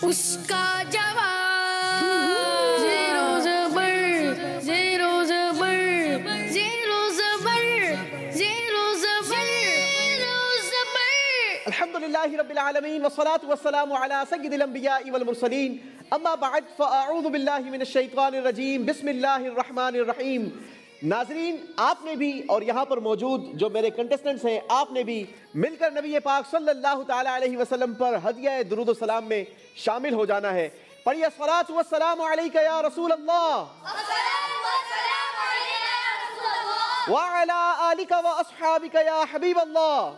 اس کا جواب زیرو زبر زیرو زبر زیرو زبر زیرو زبر زیرو زبر. الحمدللہ رب العالمین والصلاة والسلام علی سید الانبیاء والمرسلین اما بعد فاعوذ باللہ من الشیطان الرجیم بسم اللہ الرحمن الرحیم. ناظرین، آپ نے بھی اور یہاں پر موجود جو میرے کنٹیسٹنٹس ہیں آپ نے بھی مل کر نبی پاک صلی اللہ تعالی علیہ وسلم پر ہدیہ درود و سلام میں شامل ہو جانا ہے. پڑھیے الصلاۃ والسلام علیک یا رسول اللہ وعلی آلک واصحابک یا حبیب اللہ.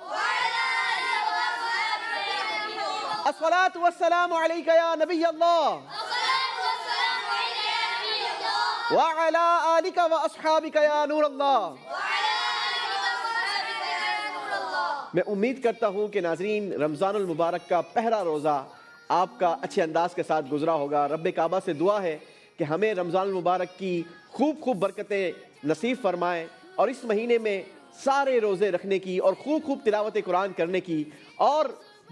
الصلاۃ والسلام علیک یا نبی اللہ وعلی آلک واصحابک یا نور اللہ. میں امید کرتا ہوں کہ ناظرین رمضان المبارک کا پہلا روزہ آپ کا اچھے انداز کے ساتھ گزرا ہوگا. رب کعبہ سے دعا ہے کہ ہمیں رمضان المبارک کی خوب برکتیں نصیب فرمائیں اور اس مہینے میں سارے روزے رکھنے کی اور خوب تلاوت قرآن کرنے کی اور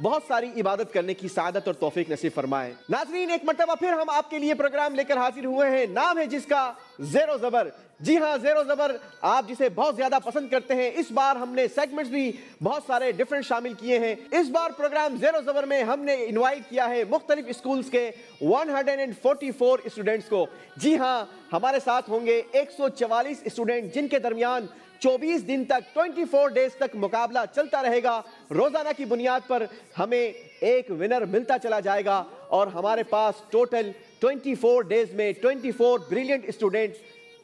بہت ساری عبادت کرنے کی سعادت اور توفیق نصیب فرمائے. ناظرین، ایک مرتبہ پھر ہم آپ کے لیے پروگرام لے کر حاضر ہوئے ہیں. نام ہے جس کا زیر و زبر. جی ہاں، زیر و زبر آپ جسے بہت زیادہ پسند کرتے ہیں. اس بار ہم نے سیگمنٹس بھی بہت سارے ڈیفرنٹ شامل کیے ہیں. اس بار پروگرام زیر و زبر میں ہم نے انوائٹ کیا ہے مختلف اسکولز کے 144 اسٹوڈنٹس کو. جی ہاں، ہمارے ساتھ ہوں گے 144 اسٹوڈنٹ جن کے درمیان 24 دن تک 24 ڈیز تک مقابلہ چلتا رہے گا. روزانہ کی بنیاد پر ہمیں ایک ونر ملتا چلا جائے گا اور ہمارے پاس ٹوٹل 24 ڈیز میں 24 بریلینٹ اسٹوڈنٹ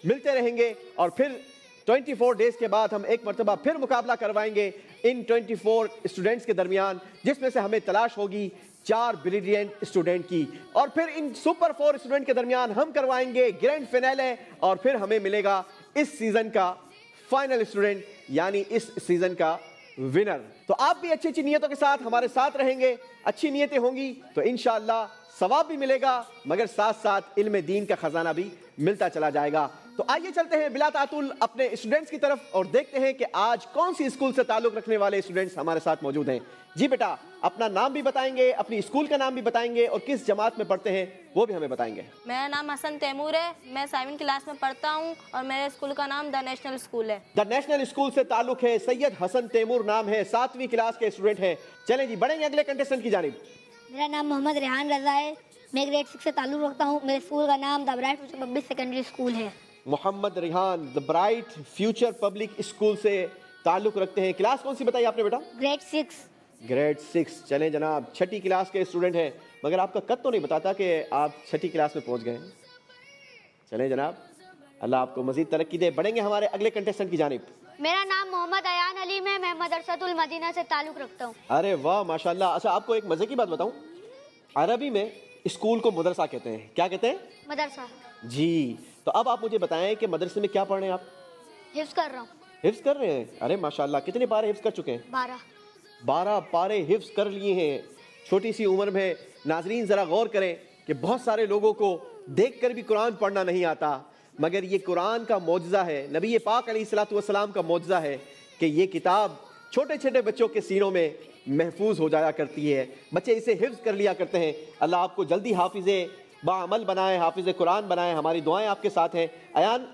ملتے رہیں گے اور پھر 24 ڈیز کے بعد ہم ایک مرتبہ پھر مقابلہ کروائیں گے ان 24 اسٹوڈنٹس کے درمیان، جس میں سے ہمیں تلاش ہوگی 4 بریلینٹ اسٹوڈنٹ کی. اور پھر ان سپر 4 اسٹوڈنٹ کے درمیان ہم کروائیں گے گرینڈ فائنل اور پھر ہمیں ملے گا اس سیزن کا فائنل اسٹوڈنٹ یعنی اس سیزن کا ونر. تو آپ بھی اچھی نیتوں کے ساتھ ہمارے ساتھ رہیں گے. اچھی نیتیں ہوں گی تو انشاءاللہ ثواب بھی ملے گا مگر ساتھ ساتھ علم دین کا خزانہ بھی ملتا چلا جائے گا. تو آئیے چلتے ہیں بلا تعطل اپنے اسٹوڈنٹس کی طرف اور دیکھتے ہیں کہ آج کون سی اسکول سے تعلق رکھنے والے اسٹوڈنٹس ہمارے ساتھ موجود ہیں. جی بیٹا، اپنا نام بھی بتائیں گے، اپنی اسکول کا نام بھی بتائیں گے اور کس جماعت میں پڑھتے ہیں وہ بھی ہمیں بتائیں گے. میرا نام حسن تیمور ہے، میں 7ویں کلاس میں پڑھتا ہوں اور میرے اسکول کا نام دا نیشنل اسکول ہے. دا نیشنل اسکول سے تعلق ہے. سید حسن تیمور نام ہے، 7ویں کلاس کے اسٹوڈنٹ ہیں. چلیں جی، بڑھیں گے اگلے کنٹیسٹنٹ کی جانب. میرا نام محمد ریحان رضا ہے، میں گریڈ 6 سے تعلق رکھتا ہوں. میرے اسکول کا نام the bright future public secondary school ہے. Mohammad Rehan the bright future public school سے تعلق رکھتے ہیں. کلاس کون سی بتائی آپ نے بیٹا؟ گریڈ 6. گریڈ 6. چلیں جناب، 6ٹھی کلاس کے اسٹوڈنٹ ہیں مگر آپ کا قد تو نہیں بتاتا کہ آپ 6ٹھی کلاس میں پہنچ گئے ہیں. چلیں جناب، اللہ آپ کو مزید ترقی دے. بڑھیں گے ہمارے اگلے کنٹیسٹنٹ کی جانب. میرا نام محمد ایان علیم ہے، میں مدرسۃ المدینہ سے تعلق رکھتا ہوں. ارے واہ ماشاءاللہ. اچھا، آپ کو ایک مزے کی بات بتاؤں، عربی میں اسکول کو مدرسہ کہتے ہیں. کیا کہتے ہیں؟ مدرسہ. جی، تو اب آپ مجھے بتائیں کہ مدرسے میں کیا پڑھ رہے ہیں آپ؟ حفظ کر رہا ہوں. حفظ کر رہے ہیں؟ ارے ماشاءاللہ. کتنے پارے حفظ کر چکے ہیں؟ 12 پارے حفظ کر لیے ہیں چھوٹی سی عمر میں. ناظرین ذرا غور کریں کہ بہت سارے لوگوں کو دیکھ کر بھی قرآن پڑھنا نہیں آتا مگر یہ قرآن کا معجزہ ہے، نبی پاک علیہ الصلوۃ والسلام کا معجزہ ہے کہ یہ کتاب چھوٹے بچوں کے سینوں میں محفوظ ہو جایا کرتی ہے. بچے اسے حفظ کر لیا کرتے ہیں. اللہ آپ کو جلدی حافظ باعمل بنائے، حافظ قرآن بنائے. ہماری دعائیں آپ کے ساتھ ہیں. ایان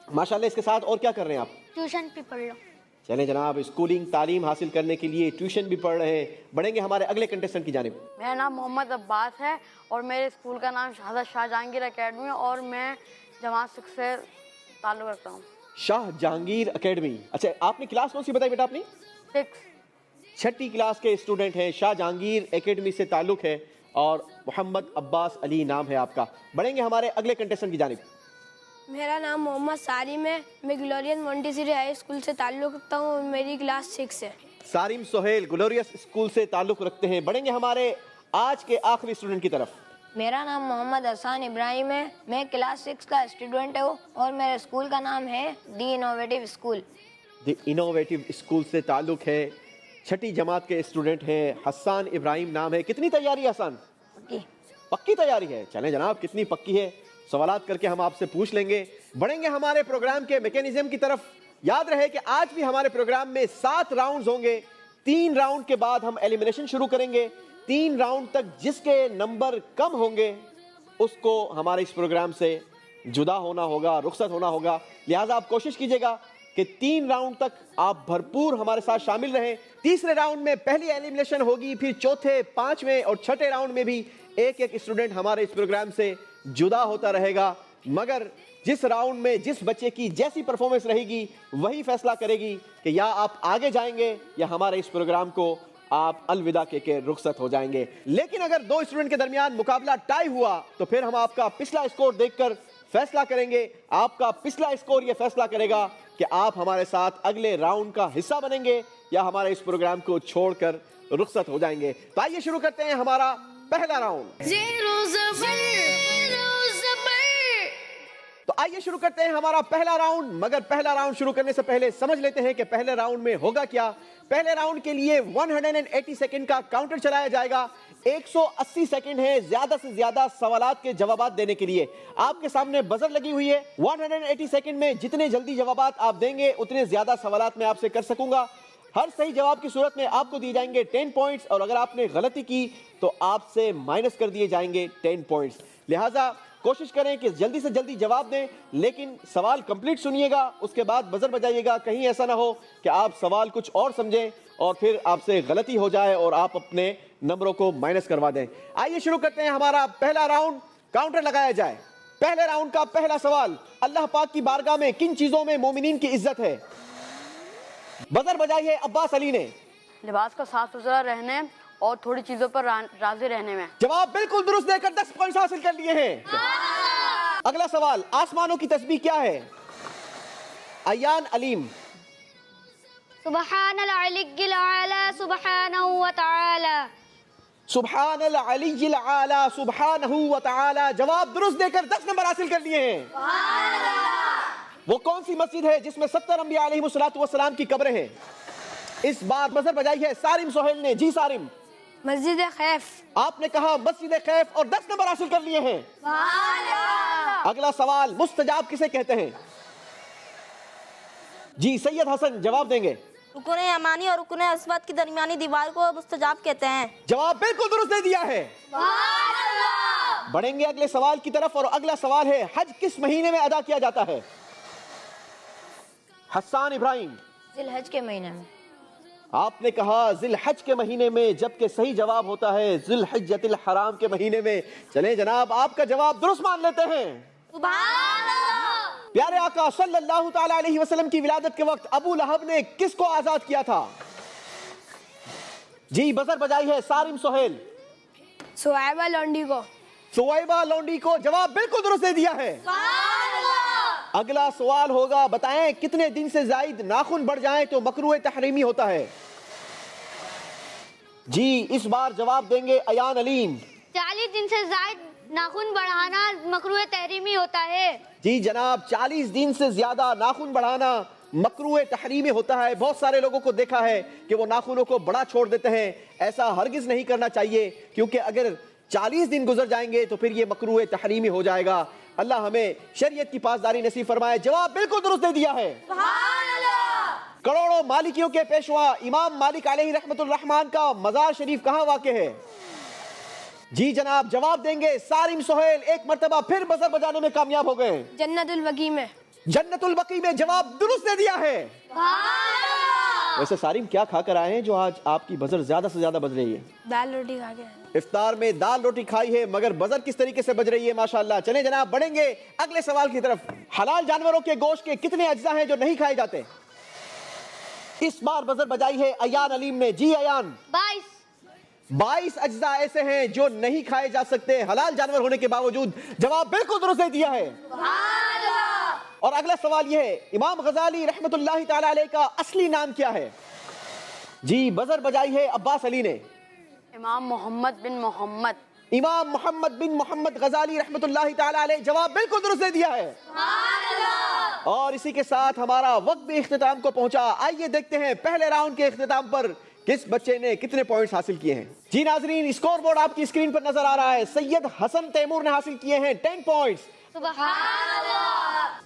ماشاءاللہ، اس کے ساتھ اور کیا کر رہے ہیں آپ؟ ٹیوشن بھی پڑھ رہا ہوں. چلیں جناب، اسکولنگ تعلیم حاصل کرنے کے لیے ٹیوشن بھی پڑھ رہے ہیں. بڑھیں گے ہمارے اگلے کنٹیسٹنٹ کی جانب. میرا نام محمد عباس ہے اور میرے اسکول کا نام حضرت شاہ جہانگیر اکیڈمی ہے اور میں جماعت 6 سے تعلق رکھتا ہوں. شاہ جہانگیر اکیڈمی. اچھا، آپ نے کلاس کون سی بتائی بیٹا؟ اپنی 6. 6ٹھی کلاس کے اسٹوڈنٹ ہیں. شاہ جہانگیر اکیڈمی سے تعلق ہے اور محمد عباس علی نام ہے آپ کا. بڑھیں گے ہمارے اگلے کنٹیسٹنٹ کی جانب. میرا نام محمد سالم ہے، میں گلورین مونٹیسری ہائی اسکول سے تعلق رکھتا ہوں اور میری کلاس 6 ہے. سالم سہیل گلوریس اسکول سے تعلق رکھتے ہیں. بڑھیں گے ہمارے آج کے آخری اسٹوڈنٹ کی طرف. میرا نام محمد حسان ابراہیم ہے، میں کلاس 6 کا اسٹوڈنٹ ہوں اور میرے اسکول کا نام ہے دی انوویٹو اسکول. دی انوویٹو اسکول سے تعلق ہے. 6ٹھی جماعت کے اسٹوڈنٹ ہیں. حسان ابراہیم نام ہے. کتنی تیاری ہے حسان؟ پکی تیاری ہے. چلیں جناب، کتنی پکی ہے سوالات کر کے ہم آپ سے پوچھ لیں گے. بڑھیں گے ہمارے پروگرام کے میکینزم کی طرف. یاد رہے کہ آج بھی ہمارے پروگرام میں 7 راؤنڈز ہوں گے. 3 راؤنڈ کے بعد ہم ایلیمنیشن شروع کریں گے. 3 راؤنڈ تک جس کے نمبر کم ہوں گے اس کو ہمارے اس پروگرام سے جدا ہونا ہوگا, رخصت ہونا ہوگا. لہٰذا آپ کوشش کیجئے گا کہ 3 راؤنڈ تک آپ بھرپور ہمارے ساتھ شامل رہیں. تیسرے راؤنڈ میں پہلی ایلیمنیشن ہوگی, پھر چوتھے, 5ویں اور 6ٹھے راؤنڈ میں بھی ایک اسٹوڈنٹ ہمارے اس پروگرام سے جدا ہوتا رہے گا. مگر جس راؤنڈ میں جس بچے کی جیسی پرفارمنس رہے گی وہی فیصلہ کرے گی کہ یا آپ آگے جائیں گے یا ہمارے اس پروگرام کو آپ الوداع کہہ کے رخصت ہو جائیں گے. لیکن اگر 2 اسٹوڈنٹ کے درمیان مقابلہ ٹائی ہوا تو پھر ہم آپ کا پچھلا اسکور دیکھ کر فیصلہ کریں گے. آپ کا پچھلا اسکور یہ فیصلہ کرے گا کہ آپ ہمارے ساتھ اگلے راؤنڈ کا حصہ بنیں گے یا ہمارے اس پروگرام کو چھوڑ کر رخصت ہو جائیں گے. تو آئیے شروع کرتے ہیں ہمارا پہلا راؤنڈ. زیرو زبر تو آئیے شروع کرتے ہیں ہمارا پہلا راؤنڈ. مگر پہلا راؤنڈ شروع کرنے سے پہلے سمجھ لیتے ہیں کہ پہلے راؤنڈ میں ہوگا کیا. پہلے راؤنڈ کے لیے 180 سیکنڈ کا کاؤنٹر چلایا جائے گا. 180 سیکنڈ ہے زیادہ سے زیادہ سوالات کے جوابات دینے کے لیے. آپ کے سامنے بزر لگی ہوئی ہے. 180 سیکنڈ میں جتنے جلدی جوابات آپ دیں گے اتنے زیادہ سوالات میں آپ سے کر سکوں گا. ہر صحیح جواب کی صورت میں آپ کو دیے جائیں گے 10 پوائنٹس, اور اگر آپ نے غلطی کی تو آپ سے مائنس کر دیے جائیں گے 10 پوائنٹس. لہٰذا کوشش کریں کہ جلدی سے جلدی جواب دیں, لیکن سوال کمپلیٹ سنیے گا, اس کے بعد بزر بجائیے گا. کہیں ایسا نہ ہو کہ آپ سوال کچھ اور سمجھیں اور پھر آپ سے غلطی ہو جائے اور آپ اپنے نمبروں کو مائنس کروا دیں. آئیے شروع کرتے ہیں ہمارا پہلا راؤنڈ. کاؤنٹر لگایا جائے. پہلے راؤنڈ کا پہلا سوال, اللہ پاک کی بارگاہ میں کن چیزوں میں مومنین کی عزت ہے؟ بزر بجائی ہے عباس علی نے. لباس کا صاف ستھرا رہنے اور تھوڑی چیزوں پر راضی رہنے میں. جواب بالکل درست دے کر 10 پوائنٹس حاصل کر لیے ہیں. اگلا سوال, آسمانوں کی تسبیح کیا ہے؟ ایان علیم. سبحان العلی العلی سبحانہ وتعالی. سبحان العلی العالی سبحانہ وتعالی. جواب درست دے کر 10 نمبر حاصل کر لیے ہیں. وہ کون سی مسجد ہے جس میں 70 انبیاء علیہ السلام کی قبریں ہیں؟ اس بار بزر بجائی ہے سارم سہیل نے. جی سارم. مسجد خیف. آپ نے کہا مسجد خیف اور 10 نمبر حاصل کر لیے ہیں. اگلا سوال, مستجاب کسے کہتے ہیں؟ جی سید حسن جواب دیں گے. رکن یمانی اور رکن اسود کی درمیانی دیوار کو مستجاب کہتے ہیں. جواب بالکل درست دے دیا ہے. بڑھیں گے اگلے سوال کی طرف, اور اگلا سوال ہے, حج کس مہینے میں ادا کیا جاتا ہے؟ حسان ابراہیم. ذی الحج کے مہینے میں. آپ نے کہا ذی الحج کے مہینے میں, جبکہ صحیح جواب ہوتا ہے ذی الحجۃ الحرام کے مہینے میں. چلیں جناب, آپ کا جواب درست مان لیتے ہیں. پیارے آقا صلی اللہ تعالی علیہ وسلم کی ولادت کے وقت ابو لہب نے کس کو آزاد کیا تھا؟ جی بزر بجائی ہے سارم سہیل. سوائبہ لونڈی کو. سوائبہ لونڈی کو. جواب بالکل درست دے دیا ہے. اگلا سوال ہوگا, بتائیں کتنے دن سے زائد ناخن بڑھ جائیں تو مکروہ تحریمی ہوتا ہے؟ جی اس بار جواب دیں گے ایان علیم. 40 دن سے زائد ناخن بڑھانا مکروہ تحریمی ہوتا ہے. جی جناب, 40 دن سے زیادہ ناخن بڑھانا مکروہ تحریمی ہوتا ہے. بہت سارے لوگوں کو دیکھا ہے کہ وہ ناخنوں کو بڑا چھوڑ دیتے ہیں. ایسا ہرگز نہیں کرنا چاہیے, کیونکہ اگر 40 دن گزر جائیں گے تو پھر یہ مکروہ تحریمی ہو جائے گا. اللہ ہمیں شریعت کی پاسداری نصیب فرمائے. جواب بالکل درست دے دیا ہے. کروڑوں مالکیوں کے پیشوا امام مالک علیہ رحمت الرحمن کا مزار شریف کہاں واقع ہے؟ جی جناب جواب دیں گے سارم سہیل. ایک مرتبہ پھر بزر بجانے میں کامیاب ہو گئے. جنت البقیع میں. جنت البقیع میں. جواب درست دے دیا ہے. ویسے سارم کیا کھا کر آئے ہیں جو آج آپ کی بزر زیادہ سے زیادہ بج رہی ہے؟ دال روٹی کھا کے. افطار میں دال روٹی کھائی ہے, مگر بزر کس طریقے سے بج رہی ہے ماشاءاللہ. چلیں جناب بڑھیں گے اگلے سوال کی طرف. حلال جانوروں کے گوشت کے کتنے اجزاء ہیں جو نہیں کھائے جاتے؟ اس بار بزر بجائی ہے ایان علیم نے. جی ایان. 22 اجزاء ایسے ہیں جو نہیں کھائے جا سکتے حلال جانور ہونے کے باوجود. جواب بالکل درست دے دیا ہے. اور اگلا سوال یہ ہے, امام غزالی رحمت اللہ تعالی علیہ کا اصلی نام کیا ہے؟ جی بزر بجائی ہے عباس علی نے. امام محمد بن محمد. امام محمد بن محمد غزالی رحمت اللہ تعالی علیہ. جواب بالکل درست دے دیا ہے. اور اسی کے ساتھ ہمارا وقت بھی اختتام کو پہنچا. آئیے دیکھتے ہیں پہلے راؤنڈ کے اختتام پر کس بچے نے کتنے پوائنٹس حاصل کیے ہیں. جی ناظرین, اسکور بورڈ آپ کی اسکرین پر نظر آ رہا ہے. سید حسن تیمور نے حاصل کیے ہیں 10 points.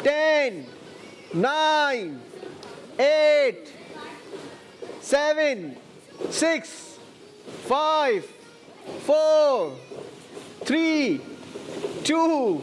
10, 9, 8, 7, 6, 5, 4, 3, 2,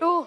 2।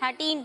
13।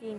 3।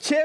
6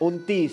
29।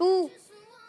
2।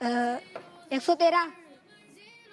113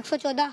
114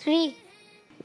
3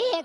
1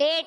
8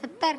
70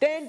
10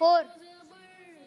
4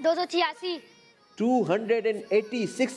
286 286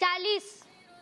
40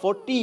40।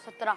17।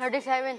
37।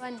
1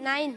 9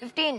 15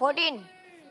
14।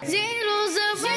Zero Zabar.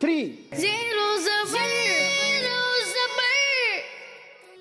3। Zero Zabar.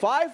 5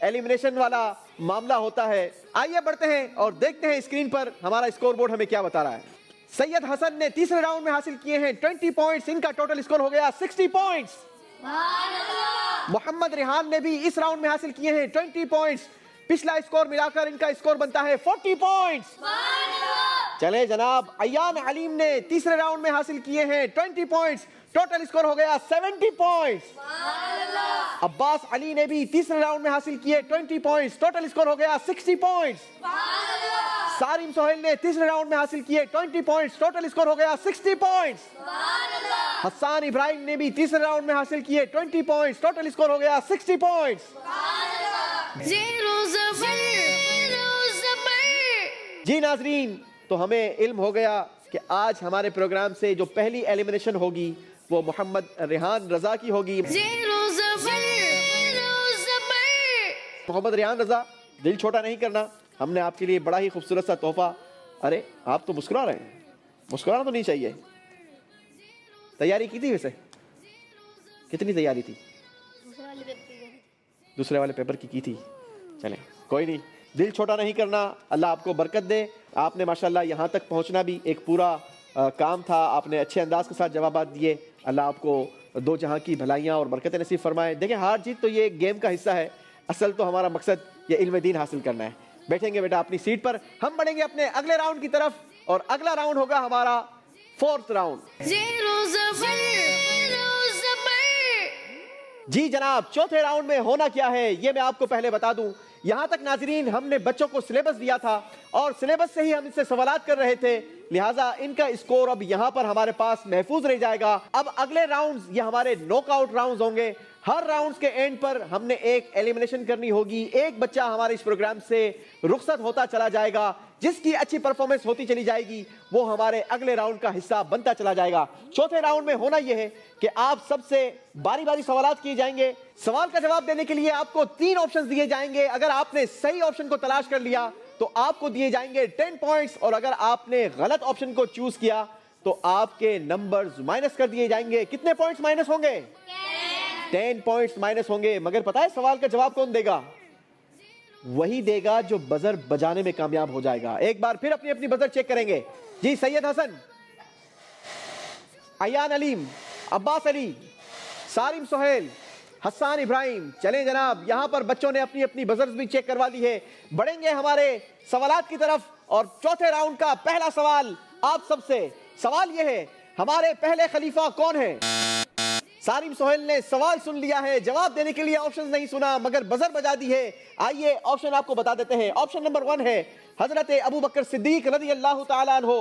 elimination والا معاملہ ہوتا ہے. آئیے بڑھتے ہیں اور دیکھتے ہیں اسکرین پر ہمارا اسکور بورڈ ہمیں کیا بتا رہا ہے. سید حسن نے تیسرے راؤنڈ میں حاصل کیے ہیں 20 پوائنٹس. ان کا ٹوٹل اسکور ہو گیا 60 پوائنٹس. محمد ریحان نے بھی اس راؤنڈ میں حاصل کیے ہیں 20 پوائنٹس. پچھلا اسکور ملا کر ان کا اسکور بنتا ہے 40 پوائنٹس. چلے جناب, ایان علیم نے تیسرے راؤنڈ میں حاصل کیے ہیں 20 پوائنٹس. ٹوٹل اسکور ہو گیا 70 پوائنٹس. عباس علی نے بھی تیسرے راؤنڈ میں حاصل کیے 20 پوائنٹس. ٹوٹل اسکور ہو گیا 60 پوائنٹس. سارم سہیل نے تیسرے راؤنڈ میں حاصل کیے 20 پوائنٹس. ٹوٹل اسکور ہو گیا 60 پوائنٹس. حسان ابراہیم نے بھی تیسرے راؤنڈ میں حاصل کیے 20 پوائنٹس. ٹوٹل اسکور ہو گیا 60 پوائنٹس. زیرو زبر. جی ناظرین, تو ہمیں علم ہو گیا کہ آج ہمارے پروگرام سے جو پہلی ایلیمنیشن ہوگی وہ محمد ریحان رضا کی ہوگی. زیرو زبر. محمد ریحان رضا, دل چھوٹا نہیں کرنا, ہم نے آپ کے لیے بڑا ہی خوبصورت سا تحفہ. ارے آپ تو مسکرا رہے ہیں, مسکرانا تو نہیں چاہیے. تیاری کی تھی ویسے؟ کتنی تیاری تھی؟ دوسرے والے پیپر کی تھی. چلیں کوئی نہیں, دل چھوٹا نہیں کرنا. اللہ آپ کو برکت دے. آپ نے ماشاءاللہ یہاں تک پہنچنا بھی ایک پورا کام تھا. آپ نے اچھے انداز کے ساتھ جوابات دیے. اللہ آپ کو دو جہاں کی بھلائیاں اور برکتیں نصیب فرمائے. دیکھیں ہار جیت تو یہ ایک گیم کا حصہ ہے, اصل تو ہمارا مقصد یہ علم دین حاصل کرنا ہے. بیٹھیں گے بیٹا اپنی سیٹ پر, ہم بڑھیں گے اپنے اگلے راؤنڈ کی طرف, اور اگلا راؤنڈ ہوگا ہمارا 4تھ راؤنڈ. زیرو زبر. جی جناب, چوتھے راؤنڈ میں ہونا کیا ہے یہ میں آپ کو پہلے بتا دوں. یہاں تک ناظرین ہم نے بچوں کو سلیبس دیا تھا اور سلیبس سے ہی ہم ان سے سوالات کر رہے تھے, لہٰذا ان کا اسکور اب یہاں پر ہمارے پاس محفوظ رہ جائے گا. اب اگلے راؤنڈز یہ ہمارے نوک آؤٹ راؤنڈز ہوں گے. ہر راؤنڈز کے اینڈ پر ہم نے ایک ایلیمنیشن کرنی ہوگی. ایک بچہ ہمارے اس پروگرام سے رخصت ہوتا چلا جائے گا. جس کی اچھی پرفارمنس ہوتی چلی جائے گی وہ ہمارے اگلے راؤنڈ کا حصہ بنتا چلا جائے گا. چوتھے راؤنڈ میں ہونا یہ ہے کہ آپ سب سے باری باری سوالات کیے جائیں گے. سوال کا جواب دینے کے لیے آپ کو 3 آپشنز دیے جائیں گے. اگر آپ نے صحیح آپشن کو تلاش کر لیا تو آپ کو دیے جائیں گے 10 پوائنٹس, اور اگر آپ نے غلط آپشن کو چوز کیا تو آپ کے نمبرز مائنس کر دیے جائیں گے. کتنے پوائنٹس مائنس ہوں گے؟ 10 پوائنٹس مائنس ہوں گے. مگر پتہ ہے سوال کا جواب کون دے گا؟ وہی دے گا جو بزر بجانے میں کامیاب ہو جائے گا. ایک بار پھر اپنی بزر چیک کریں گے. جی سید حسن, ایان علیم, عباس علی, سارم سہیل, حسان ابراہیم. چلیں جناب, یہاں پر بچوں نے اپنی اپنی بزرز بھی چیک کروا لی ہے. بڑھیں گے ہمارے سوالات کی طرف, اور چوتھے راؤنڈ کا پہلا سوال آپ سب سے. سوال یہ ہے, ہمارے پہلے خلیفہ کون ہیں؟ سارم سہیل نے سوال سن لیا ہے, جواب دینے کے لیے آپشنز نہیں سنا مگر بزر بجا دی ہے. آئیے آپشن آپ کو بتا دیتے ہیں. آپشن نمبر 1 ہے حضرت ابو بکر صدیق رضی اللہ تعالیٰ عنہ.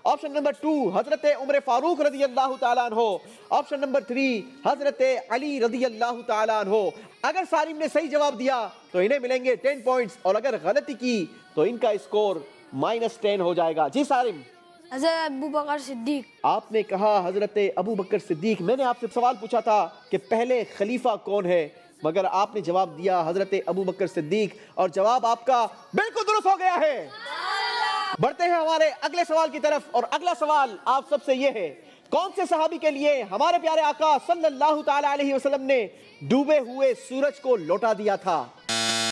آپشن نمبر 2 حضرت عمر فاروق رضی اللہ تعالیٰ عنہ. آپشن نمبر 3 حضرت علی رضی اللہ تعالیٰ عنہ. اگر سارم نے صحیح جواب دیا تو انہیں ملیں گے 10 پوائنٹس, اور اگر غلطی کی تو ان کا اسکور -10 ہو جائے گا. جی سارم. حضرت ابو بکر صدیق. آپ نے کہا حضرت ابو بکر صدیق. میں نے آپ سے سوال پوچھا تھا کہ پہلے خلیفہ کون ہے, مگر آپ نے جواب دیا حضرت ابو بکر صدیق, اور جواب آپ کا بالکل درست ہو گیا ہے. بڑھتے ہیں ہمارے اگلے سوال کی طرف, اور اگلا سوال آپ سب سے یہ ہے, کون سے صحابی کے لیے ہمارے پیارے آقا صلی اللہ تعالی علیہ وسلم نے ڈوبے ہوئے سورج کو لوٹا دیا تھا؟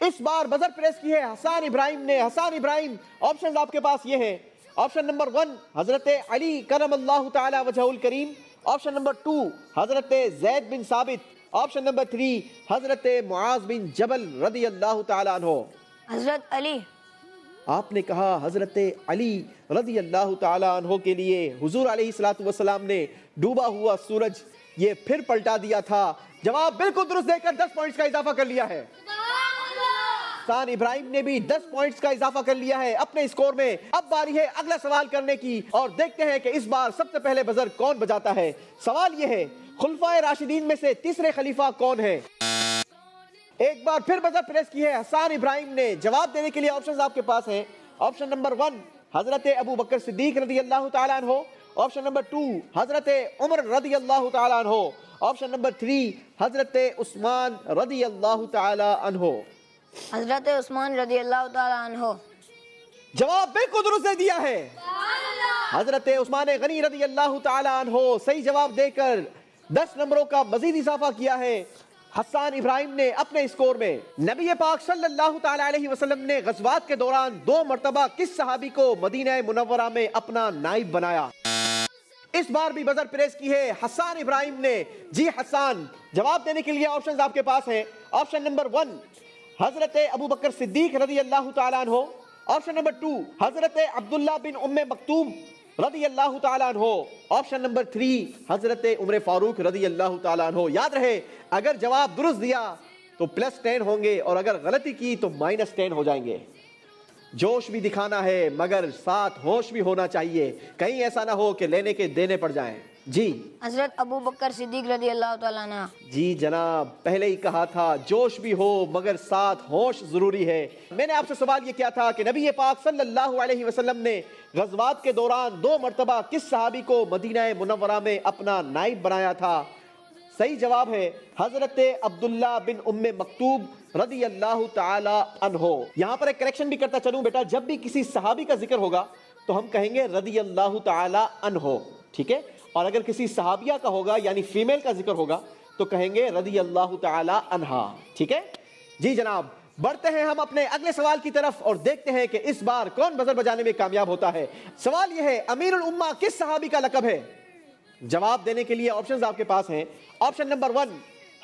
اس بار بزر پریس کی ہے حسان ابراہیم نے. حسان ابراہیم, آپشنز آپ کے پاس یہ ہیں. آپشن نمبر 1 حضرت علی کرم اللہ تعالی وجہہ الکریم. آپشن نمبر 2 حضرت زید بن ثابت. آپشن نمبر 3 حضرت معاذ بن جبل رضی اللہ تعالی عنہ. حضرت علی. آپ نے کہا حضرت علی رضی اللہ تعالی عنہ کے لیے حضور علیہ الصلوۃ والسلام نے ڈوبا ہوا سورج یہ پھر پلٹا دیا تھا. جواب بالکل درست دے کر 10 پوائنٹس کا اضافہ کر لیا ہے. حسان ابراہیم نے بھی 10 پوائنٹس کا اضافہ کر لیا ہے اپنے اسکور میں. اب باری ہے اگلا سوال کرنے کی, اور دیکھتے ہیں کہ اس بار سب سے پہلے بزر کون بجاتا ہے. سوال یہ ہے, خلفائے راشدین میں سے تیسرے خلیفہ کون ہے؟ ایک بار پھر بزر پریس کی ہے حسان ابراہیم نے. جواب دینے کے لیے آپشنز آپ کے پاس ہیں. آپشن نمبر 1 حضرت ابو بکر صدیق رضی اللہ تعالیٰ عنہ. آپشن نمبر 2 حضرت عمر رضی اللہ تعالیٰ عنہ. آپشن نمبر 3 حضرت عثمان رضی اللہ تعالیٰ عنہ. حضرت عثمان رضی اللہ تعالیٰ عنہ. جواب بالکل درست دے دیا ہے. حضرت عثمان غنی رضی اللہ تعالیٰ عنہ صحیح جواب دے کر 10 نمبروں کا مزید اضافہ کیا ہے. حسان ابراہیم نے اپنے اسکور میں نبی پاک صلی اللہ تعالی علیہ وسلم نے غزوات کے دوران 2 مرتبہ کس صحابی کو مدینہ منورہ میں اپنا نائب بنایا؟ اس بار بھی بزر پریس کی ہے حسان ابراہیم نے. جی حسان، جواب دینے کے لیے آپشنز آپ کے پاس ہیں. آپشن نمبر 1 حضرت ابو بکر صدیق رضی اللہ تعالیٰ عنہ. آپشن نمبر 2 حضرت عبداللہ بن ام مکتوم رضی اللہ تعالیٰ عنہ. آپشن نمبر 3 حضرت عمر فاروق رضی اللہ تعالیٰ عنہ. یاد رہے اگر جواب درست دیا تو +10 ہوں گے اور اگر غلطی کی تو -10 ہو جائیں گے. جوش بھی دکھانا ہے مگر ساتھ ہوش بھی ہونا چاہیے، کہیں ایسا نہ ہو کہ لینے کے دینے پڑ جائیں. جی حضرت ابو بکر صدیق رضی اللہ تعالیٰ عنہ. جی جناب، پہلے ہی کہا تھا جوش بھی ہو مگر ساتھ ہوش ضروری ہے. میں نے آپ سے سوال یہ کیا تھا کہ نبی پاک صلی اللہ علیہ وسلم نے غزوات کے دوران 2 مرتبہ کس صحابی کو مدینہ منورہ میں اپنا نائب بنایا تھا؟ صحیح جواب ہے حضرت عبداللہ بن ام مکتوب رضی اللہ تعالی عنہ. یہاں پر ایک کریکشن بھی کرتا چلوں بیٹا، جب بھی کسی صحابی کا ذکر ہوگا تو ہم کہیں گے رضی اللہ تعالی عنہ، ٹھیک ہے؟ اور اگر کسی صحابیہ کا ہوگا یعنی فیمیل کا ذکر ہوگا تو کہیں گے رضی اللہ تعالی عنہا، ٹھیک ہے؟ جی جناب، بڑھتے ہیں ہم اپنے اگلے سوال کی طرف اور دیکھتے ہیں کہ اس بار کون بزر بجانے میں کامیاب ہوتا ہے. سوال یہ ہے امیر الامہ کس صحابی کا لقب ہے؟ جواب دینے کے لیے آپشنز آپ کے پاس ہیں. آپشن نمبر 1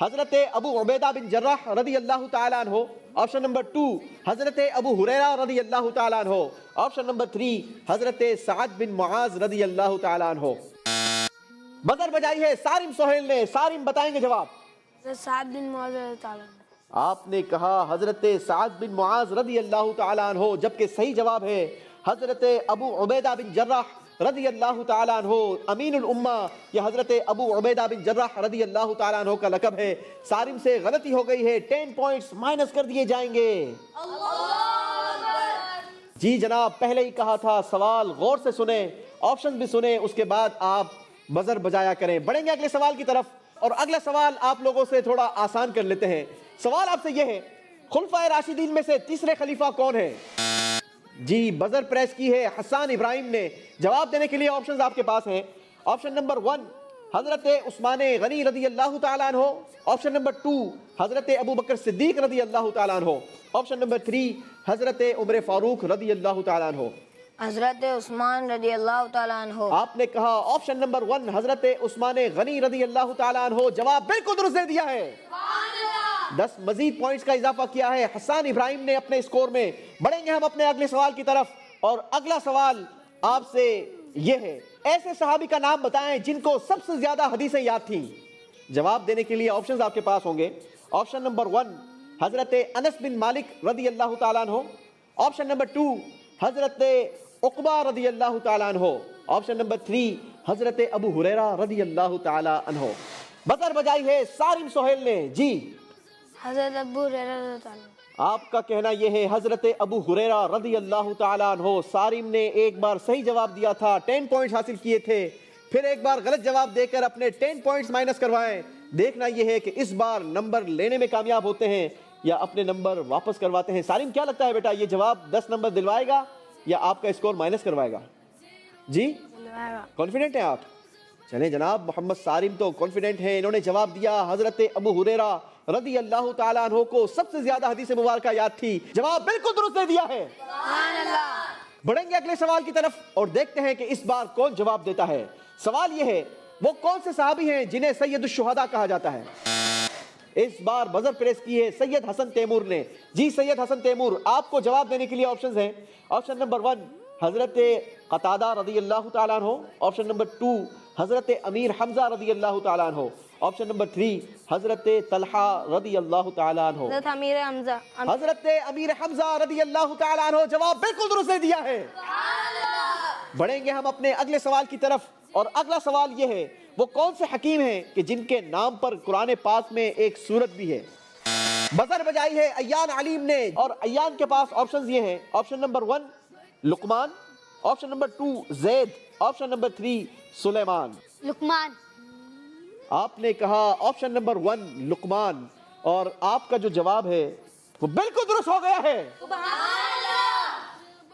حضرت ابو عبیدہ بن جراح رضی اللہ تعالیٰ عنہ. آپشن نمبر 2 حضرت ابو ہریرہ رضی اللہ تعالیٰ عنہ. آپشن نمبر 3 حضرت سعد بن معاذ رضی اللہ تعالیٰ عنہ. بزر بجائی ہے سارم سہیل نے. سارم بتائیں گے جواب. سعد بن معاذ رضی اللہ عنہ. آپ نے کہا حضرت سعد بن معاذ رضی اللہ تعالیٰ عنہ، جبکہ صحیح جواب ہے حضرت ابو عبیدہ بن جراح رضی اللہ تعالیٰ عنہ. امین الامہ یہ حضرت ابو عبیدہ بن جراح رضی اللہ تعالیٰ عنہ کا لقب ہے. سارم سے غلطی ہو گئی ہے، 10 پوائنٹس مائنس کر دیے جائیں گے. جی جناب، پہلے ہی کہا تھا سوال غور سے سنیں، آپشن بھی سنیں، اس کے بعد آپ بزر بجایا کریں. بڑھیں گے اگلے سوال کی طرف اور اگلا سوال آپ لوگوں سے تھوڑا آسان کر لیتے ہیں. سوال آپ سے یہ ہے خلفائے راشدین میں سے تیسرے خلیفہ کون ہے؟ جی بزر پریس کی ہے حسان ابراہیم نے. جواب دینے کے لیے آپشنز آپ کے پاس ہیں. آپشن نمبر 1 حضرت عثمان غنی رضی اللہ تعالیٰ عنہ. آپشن نمبر 2 حضرت ابو بکر صدیق رضی اللہ تعالیٰ عنہ. آپشن نمبر 3 حضرت عمر فاروق رضی اللہ تعالیٰ عنہ. حضرت عثمان رضی اللہ تعالیٰ عنہ. آپ نے کہا آپشن نمبر 1 حضرت عثمان غنی رضی اللہ تعالیٰ عنہ. جواب بالکل درست دے دیا ہے. 10 مزید پوائنٹس کا اضافہ کیا ہے حسان ابراہیم نے اپنے اسکور میں. بڑھیں گے ہم اپنے اگلے سوال کی طرف اور اگلا سوال آپ سے یہ ہے ایسے صحابی کا نام بتائیں جن کو سب سے زیادہ حدیثیں یاد تھیں. جواب دینے کے لیے آپشنز آپ کے پاس ہوں گے. آپشن نمبر 1 حضرت انس بن مالک رضی اللہ تعالیٰ عنہ. آپشن نمبر 2 حضرت عقبہ رضی اللہ تعالیٰ عنہ. آپشن نمبر 3 حضرت ابو ہریرہ رضی اللہ تعالیٰ عنہ. بزر بجائی ہے سارم سہیل نے. جی حضرت ابو ہریرہ رضی اللہ عنہ. آپ کا کہنا یہ ہے حضرت ابو ہریرہ رضی اللہ تعالیٰ عنہ. سارم نے ایک بار صحیح جواب دیا تھا، 10 پوائنٹس حاصل کیے تھے، پھر ایک بار غلط جواب دے کر اپنے 10 پوائنٹس مائنس کروائیں. دیکھنا یہ ہے کہ اس بار نمبر لینے میں کامیاب ہوتے ہیں یا اپنے نمبر واپس کرواتے ہیں. سارم کیا لگتا ہے بیٹا، یہ جواب 10 نمبر دلوائے گا یا آپ کا اسکور مائنس کروائے گا؟ جی کانفیڈنٹ ہیں آپ؟ چلیں جناب، محمد سارم تو کانفیڈنٹ ہیں. انہوں نے جواب دیا حضرت ابو ہریرہ رضی اللہ تعالیٰ عنہ کو سب سے زیادہ حدیث مبارکہ یاد تھی. جواب بالکل درست دے دیا ہے. بڑھیں گے اگلے سوال کی طرف اور دیکھتے ہیں کہ اس بار کون جواب دیتا ہے. سوال یہ ہے وہ کون سے صحابی ہیں جنہیں سید الشہداء کہا جاتا ہے؟ اس بار بزر پریس کی ہے سید حسن تیمور نے. جی سید حسن تیمور، آپ کو جواب دینے کے لیے آپشنز ہیں. آپشن نمبر 1 حضرت قتادہ رضی اللہ تعالیٰ عنہ. آپشن نمبر 2 حضرت امیر حمزہ رضی اللہ تعالیٰ عنہ. آپشن نمبر 3 حضرت طلحہ رضی اللہ تعالیٰ عنہ. حضرت امیر حمزہ. حضرت امیر حمزہ رضی اللہ تعالیٰ عنہ. جواب بالکل درست دے دیا ہے. بڑھیں گے ہم اپنے اگلے سوال کی طرف اور اگلا سوال یہ ہے وہ کون سے حکیم ہیں کہ جن کے نام پر قرآن پاک میں ایک سورت بھی ہے؟ بزر بجائی ہے ایان علیم نے اور ایان کے پاس آپشنز یہ ہیں. آپشن نمبر 1 لقمان. آپشن نمبر 2 زید. آپشن نمبر 3 سلیمان. لقمان. آپ نے کہا آپشن نمبر 1 لقمان اور آپ کا جو جواب ہے وہ بالکل درست ہو گیا ہے.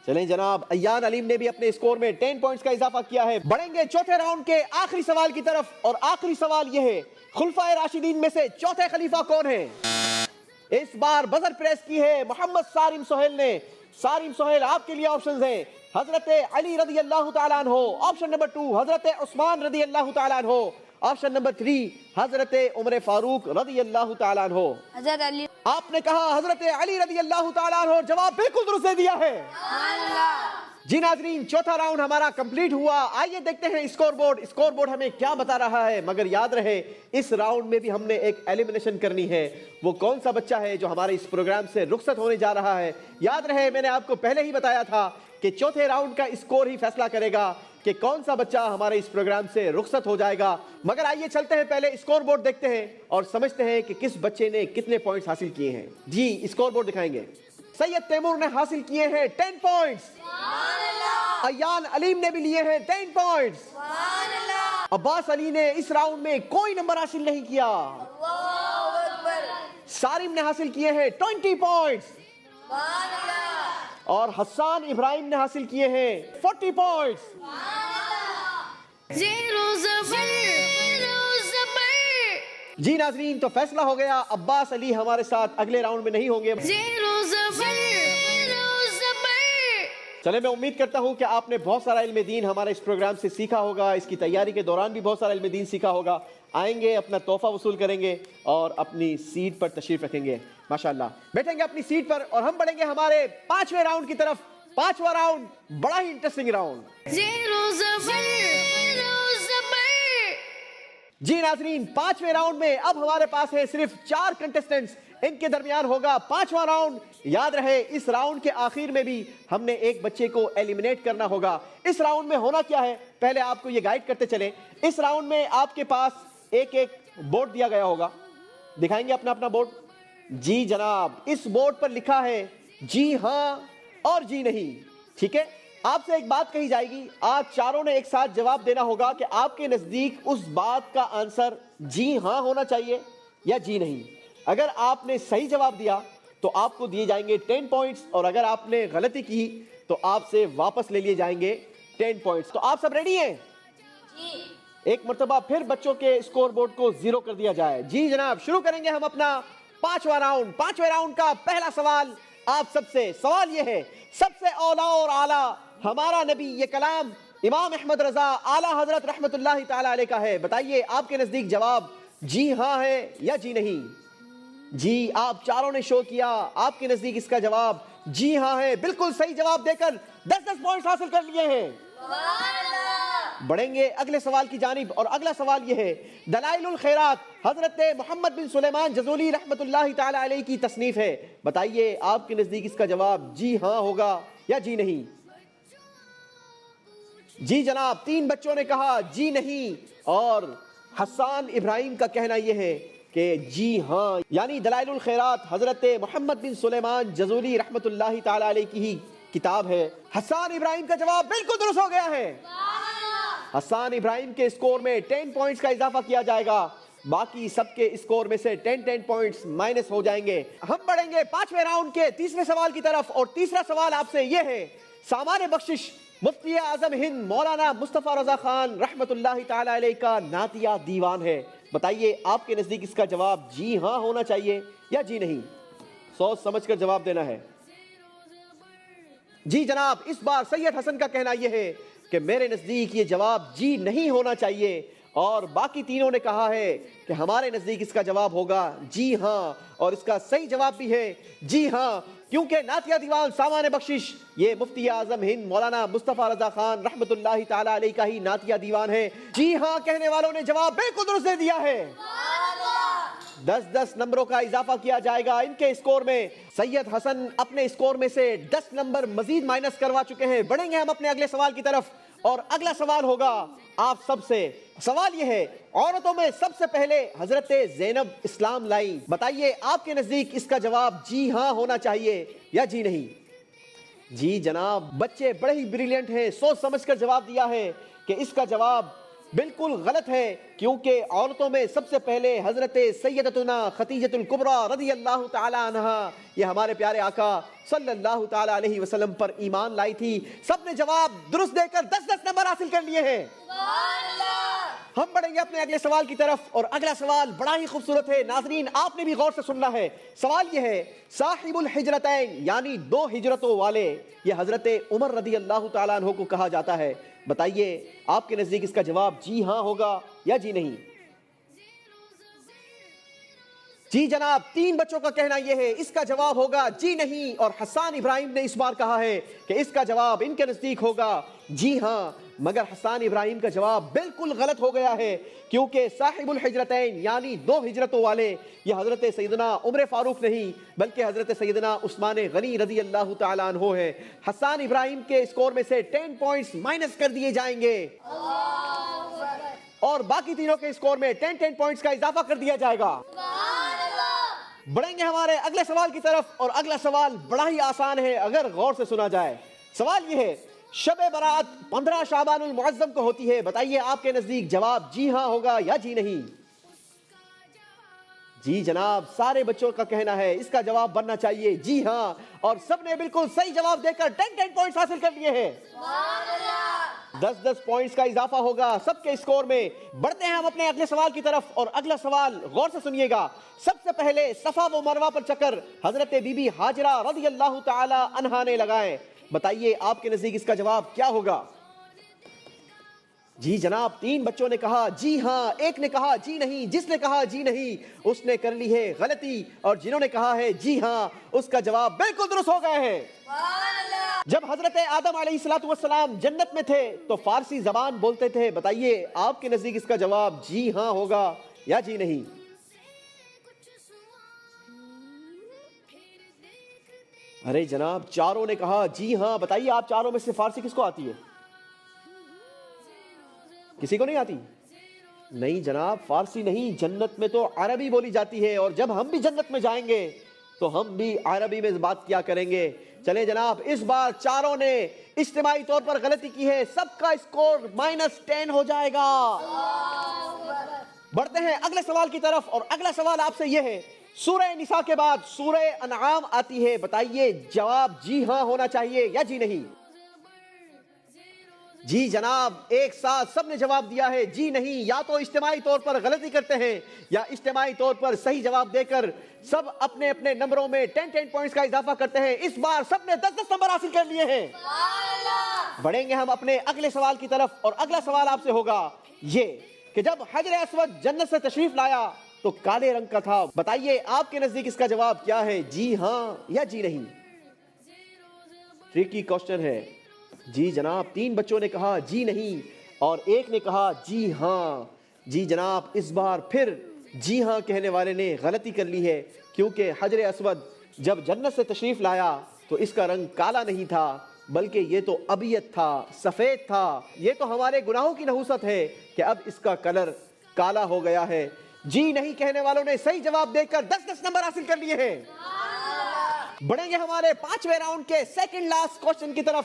چلیں جناب، ایان علیم نے بھی اپنے اسکور میں 10 پوائنٹس کا اضافہ کیا ہے. بڑھیں گے چوتھے راؤنڈ کے آخری سوال کی طرف اور آخری سوال یہ ہے خلفائے راشدین میں سے چوتھے خلیفہ کون ہیں؟ اس بار بزر پریس کی ہے محمد سارم سہیل نے. سارم سہیل آپ کے لیے آپشنز ہیں حضرت علی رضی اللہ تعالیٰ عنہ, آپشن نمبر 2 حضرت عثمان رضی اللہ تعالیٰ عنہ, آپشن نمبر 3 حضرت عمر فاروق رضی اللہ تعالیٰ عنہ. حضرت علی. آپ نے کہا حضرت علی رضی اللہ تعالیٰ عنہ, جواب بالکل درست دے دیا ہے. جی ناظرین, چوتھا راؤنڈ ہمارا کمپلیٹ ہوا. آئیے دیکھتے ہیں اسکور بورڈ. اسکور بورڈ ہمیں کیا بتا رہا ہے, مگر یاد رہے اس راؤنڈ میں بھی ہم نے ایک ایلیمنیشن کرنی ہے. وہ کون سا بچہ ہے جو ہمارے اس پروگرام سے رخصت ہونے جا رہا ہے؟ یاد رہے میں نے آپ کو پہلے ہی بتایا تھا کہ چوتھے راؤنڈ کا اسکور ہی فیصلہ کرے گا کہ کون سا بچہ ہمارے اس پروگرام سے رخصت ہو جائے گا. مگر آئیے چلتے ہیں, پہلے اسکور بورڈ دیکھتے ہیں اور سمجھتے ہیں کہ کس بچے نے کتنے پوائنٹس حاصل کیے ہیں. جی اسکور بورڈ دکھائیں گے. سید تیمور نے حاصل کیے ہیں 10 پوائنٹس. ایان علیم نے بھی لیے ہیں 10 پوائنٹس. عباس علی نے اس راؤنڈ میں کوئی نمبر حاصل نہیں کیا. سارم نے حاصل کیے ہیں 20 پوائنٹس. اور حسان ابراہیم نے حاصل کیے ہیں 40 پوائنٹس. زیرو زبر جی ناظرین, تو فیصلہ ہو گیا عباس علی ہمارے ساتھ اگلے راؤنڈ میں نہیں ہوں گے. زیرو زبر. چلے, میں امید کرتا ہوں کہ آپ نے بہت سارا علم دین ہمارے اس پروگرام سے سیکھا ہوگا. اس کی تیاری کے دوران بھی بہت سارا علم دین سیکھا ہوگا. آئیں گے, اپنا تحفہ وصول کریں گے اور اپنی سیٹ پر تشریف رکھیں گے. ماشاءاللہ بیٹھیں گے اپنی سیٹ پر اور ہم بڑھیں گے ہمارے 5ویں راؤنڈ کی طرف. 5واں راؤنڈ بڑا ہی انٹرسٹنگ راؤنڈ. زیرو زبر. جی ناظرین, 5ویں راؤنڈ میں اب ہمارے پاس ہے صرف 4 کنٹسٹنٹس. ان کے درمیان ہوگا 5واں راؤنڈ. یاد رہے اس راؤنڈ کے آخر میں بھی ہم نے ایک بچے کو ایلیمنیٹ کرنا ہوگا. اس راؤنڈ میں ہونا کیا ہے پہلے آپ کو یہ گائیڈ کرتے چلیں. اس راؤنڈ میں آپ کے پاس ایک بورڈ دیا گیا ہوگا. دکھائیں گے اپنا اپنا بورڈ. جی جناب, اس بورڈ پر لکھا ہے جی ہاں اور جی نہیں. ٹھیک ہے, آپ سے ایک بات کہی جائے گی, آج چاروں نے ایک ساتھ جواب دینا ہوگا کہ آپ کے نزدیک اس بات کا آنسر جی ہاں ہونا چاہیے یا جی نہیں. اگر آپ نے صحیح جواب دیا تو آپ کو دیے جائیں گے 10 پوائنٹس, اور اگر آپ نے غلطی کی تو آپ سے واپس لے لیے جائیں گے 10 پوائنٹس. تو آپ سب ریڈی ہیں؟ ایک مرتبہ پھر بچوں کے اسکور بورڈ کو 0 کر دیا جائے. جی جناب, شروع کریں گے ہم اپنا 5واں راؤنڈ. 5ویں راؤنڈ کا پہلا سوال آپ سب سے. سوال یہ ہے, سب سے اولا اور اعلیٰ ہمارا نبی, یہ کلام امام احمد رضا اعلیٰ حضرت رحمت اللہ تعالیٰ علیہ کا ہے. بتائیے آپ کے نزدیک جواب جی ہاں ہے یا جی نہیں؟ جی, آپ چاروں نے شو کیا, آپ کے نزدیک اس کا جواب جی ہاں ہے. بالکل صحیح جواب دے کر 10 پوائنٹس حاصل کر لیے ہیں. بڑھیں گے اگلے سوال کی جانب, اور اگلا سوال یہ ہے, دلائل الخیرات حضرت محمد بن سلیمان جزولی رحمت اللہ تعالیٰ علیہ کی تصنیف ہے. بتائیے آپ کے نزدیک اس کا جواب جی ہاں ہوگا یا جی نہیں؟ جی جناب, 3 بچوں نے کہا جی نہیں, اور حسان ابراہیم کا کہنا یہ ہے کہ جی ہاں, یعنی دلائل الخیرات حضرت محمد بن سلیمان جزولی رحمت اللہ تعالیٰ علیہ کی ہی کتاب ہے. حسان ابراہیم کا جواب بالکل درست ہو گیا ہے. حسان ابراہیم کے اسکور میں 10 پوائنٹس کا اضافہ کیا جائے گا. باقی سب کے اسکور میں سے 10 پوائنٹس مائنس ہو جائیں گے. ہم بڑھیں گے 5ویں راؤنڈ کے تیسرے سوال کی طرف, اور تیسرا سوال آپ سے یہ ہے, سامان بخشش مفتی اعظم ہند مولانا مصطفیٰ رضا خان رحمت اللہ تعالیٰ علیہ کا نعتیہ دیوان ہے. بتائیے آپ کے نزدیک اس کا جواب جی ہاں ہونا چاہیے یا جی نہیں؟ سوچ سمجھ کر جواب دینا ہے. جی جناب, اس بار سید حسن کا کہنا یہ ہے کہ میرے نزدیک یہ جواب جی نہیں ہونا چاہیے, اور باقی تینوں نے کہا ہے کہ ہمارے نزدیک اس کا جواب ہوگا جی ہاں, اور اس کا صحیح جواب بھی ہے جی ہاں, کیونکہ نعتیہ دیوان سامان بخشش یہ مفتی اعظم ہند مولانا مصطفیٰ رضا خان رحمت اللہ تعالیٰ علیہ کا ہی نعتیہ دیوان ہے. جی ہاں کہنے والوں نے جواب بالکل درست دے دیا ہے. 10 نمبروں کا اضافہ کیا جائے گا ان کے اسکور میں. سید حسن اپنے اسکور میں سے 10 نمبر مزید مائنس کروا چکے ہیں. بڑھیں گے ہم اپنے اگلے سوال کی طرف, اور اگلا سوال ہوگا آپ سب سے. سوال یہ ہے, عورتوں میں سب سے پہلے حضرت زینب اسلام لائی. بتائیے آپ کے نزدیک اس کا جواب جی ہاں ہونا چاہیے یا جی نہیں؟ جی جناب, بچے بڑے ہی بریلینٹ ہیں, سوچ سمجھ کر جواب دیا ہے کہ اس کا جواب بالکل غلط ہے, کیونکہ عورتوں میں سب سے پہلے حضرت سیدتنا خدیجۃ الکبریٰ رضی اللہ تعالی عنہا, یہ ہمارے پیارے آقا صلی اللہ تعالی علیہ وسلم پر ایمان لائی تھی. سب نے جواب درست دے کر 10 نمبر حاصل کر لیے ہیں. ہم بڑھیں گے اپنے اگلے سوال کی طرف اور اگلا سوال بڑا ہی خوبصورت ہے. ناظرین آپ نے بھی غور سے سننا ہے. سوال یہ ہے صاحب الحجرتین یعنی 2 ہجرتوں والے یہ حضرت عمر رضی اللہ تعالیٰ عنہ کو کہا جاتا ہے. بتائیے آپ کے نزدیک اس کا جواب جی ہاں ہوگا یا جی نہیں؟ جی جناب 3 بچوں کا کہنا یہ ہے اس کا جواب ہوگا جی نہیں, اور حسان ابراہیم نے اس بار کہا ہے کہ اس کا جواب ان کے نزدیک ہوگا جی ہاں. مگر حسان ابراہیم کا جواب بالکل غلط ہو گیا ہے, کیونکہ صاحب الحجرتین یعنی 2 ہجرتوں والے یہ حضرت سیدنا عمر فاروق نہیں بلکہ حضرت سیدنا عثمان غنی رضی اللہ تعالیٰ عنہ ہے. حسان ابراہیم کے اسکور میں سے 10 پوائنٹس مائنس کر دیے جائیں گے اور باقی تینوں کے اسکور میں 10 پوائنٹس کا اضافہ کر دیا جائے گا. بڑھیں گے ہمارے اگلے سوال کی طرف اور اگلا سوال بڑا ہی آسان ہے اگر غور سے سنا جائے. سوال یہ ہے شب برات 15 شعبان المعظم کو ہوتی ہے. بتائیے آپ کے نزدیک جواب جی ہاں ہوگا یا جی نہیں؟ جی جناب سارے بچوں کا کہنا ہے اس کا جواب بننا چاہیے جی ہاں, اور سب نے بالکل صحیح جواب دے کر 10 پوائنٹس حاصل کر لیے ہیں. 10 پوائنٹس کا اضافہ ہوگا سب کے اسکور میں. بڑھتے ہیں ہم اپنے اگلے سوال کی طرف اور اگلا سوال غور سے سنیے گا. سب سے پہلے صفا و مروہ پر چکر حضرت بی بی ہاجرہ رضی اللہ تعالی عنہا نے لگائے. بتائیے آپ کے نزدیک اس کا جواب کیا ہوگا؟ جی جناب 3 بچوں نے کہا جی ہاں, ایک نے کہا جی نہیں. جس نے کہا جی نہیں اس نے کر لی ہے غلطی, اور جنہوں نے کہا ہے جی ہاں اس کا جواب بالکل درست ہو گئے ہیں. جب حضرت آدم علیہ السلام جنت میں تھے تو فارسی زبان بولتے تھے. بتائیے آپ کے نزدیک اس کا جواب جی ہاں ہوگا یا جی نہیں؟ ارے جناب چاروں نے کہا جی ہاں. بتائیے آپ چاروں میں سے فارسی کس کو آتی ہے؟ کسی کو نہیں آتی؟ نہیں جناب فارسی نہیں, جنت میں تو عربی بولی جاتی ہے, اور جب ہم بھی جنت میں جائیں گے تو ہم بھی عربی میں بات کیا کریں گے. چلیں جناب اس بار چاروں نے اجتماعی طور پر غلطی کی ہے, سب کا اسکور -10 ہو جائے گا. بڑھتے ہیں اگلے سوال کی طرف اور اگلا سوال آپ سے یہ ہے سورہ نساء کے بعد سورہ انعام آتی ہے. بتائیے جواب جی ہاں ہونا چاہیے یا جی نہیں؟ جی جناب ایک ساتھ سب نے جواب دیا ہے جی نہیں. یا تو اجتماعی طور پر غلطی کرتے ہیں یا اجتماعی طور پر صحیح جواب دے کر سب اپنے اپنے نمبروں میں 10 پوائنٹس کا اضافہ کرتے ہیں. اس بار سب نے 10 نمبر حاصل کر لیے ہیں. بڑھیں گے ہم اپنے اگلے سوال کی طرف اور اگلا سوال آپ سے ہوگا یہ کہ جب حجر اسود جنت سے تشریف لایا تو کالے رنگ کا تھا. بتائیے آپ کے نزدیک اس کا جواب کیا ہے جی ہاں یا جی نہیں؟ ٹریکی کوسچن ہے. جی جناب 3 بچوں نے کہا جی نہیں اور ایک نے کہا جی ہاں. جی جناب اس بار پھر جی ہاں کہنے والے نے غلطی کر لی ہے, کیونکہ حجر اسود جب جنت سے تشریف لایا تو اس کا رنگ کالا نہیں تھا بلکہ یہ تو ابیض تھا, سفید تھا. یہ تو ہمارے گناہوں کی نحوست ہے کہ اب اس کا کلر کالا ہو گیا ہے. جی نہیں کہنے والوں نے صحیح جواب دے کر 10 نمبر حاصل کر لیے ہیں. بڑھیں گے ہمارے 5ویں راؤنڈ کے سیکنڈ لاسٹ کوسچن کی طرف.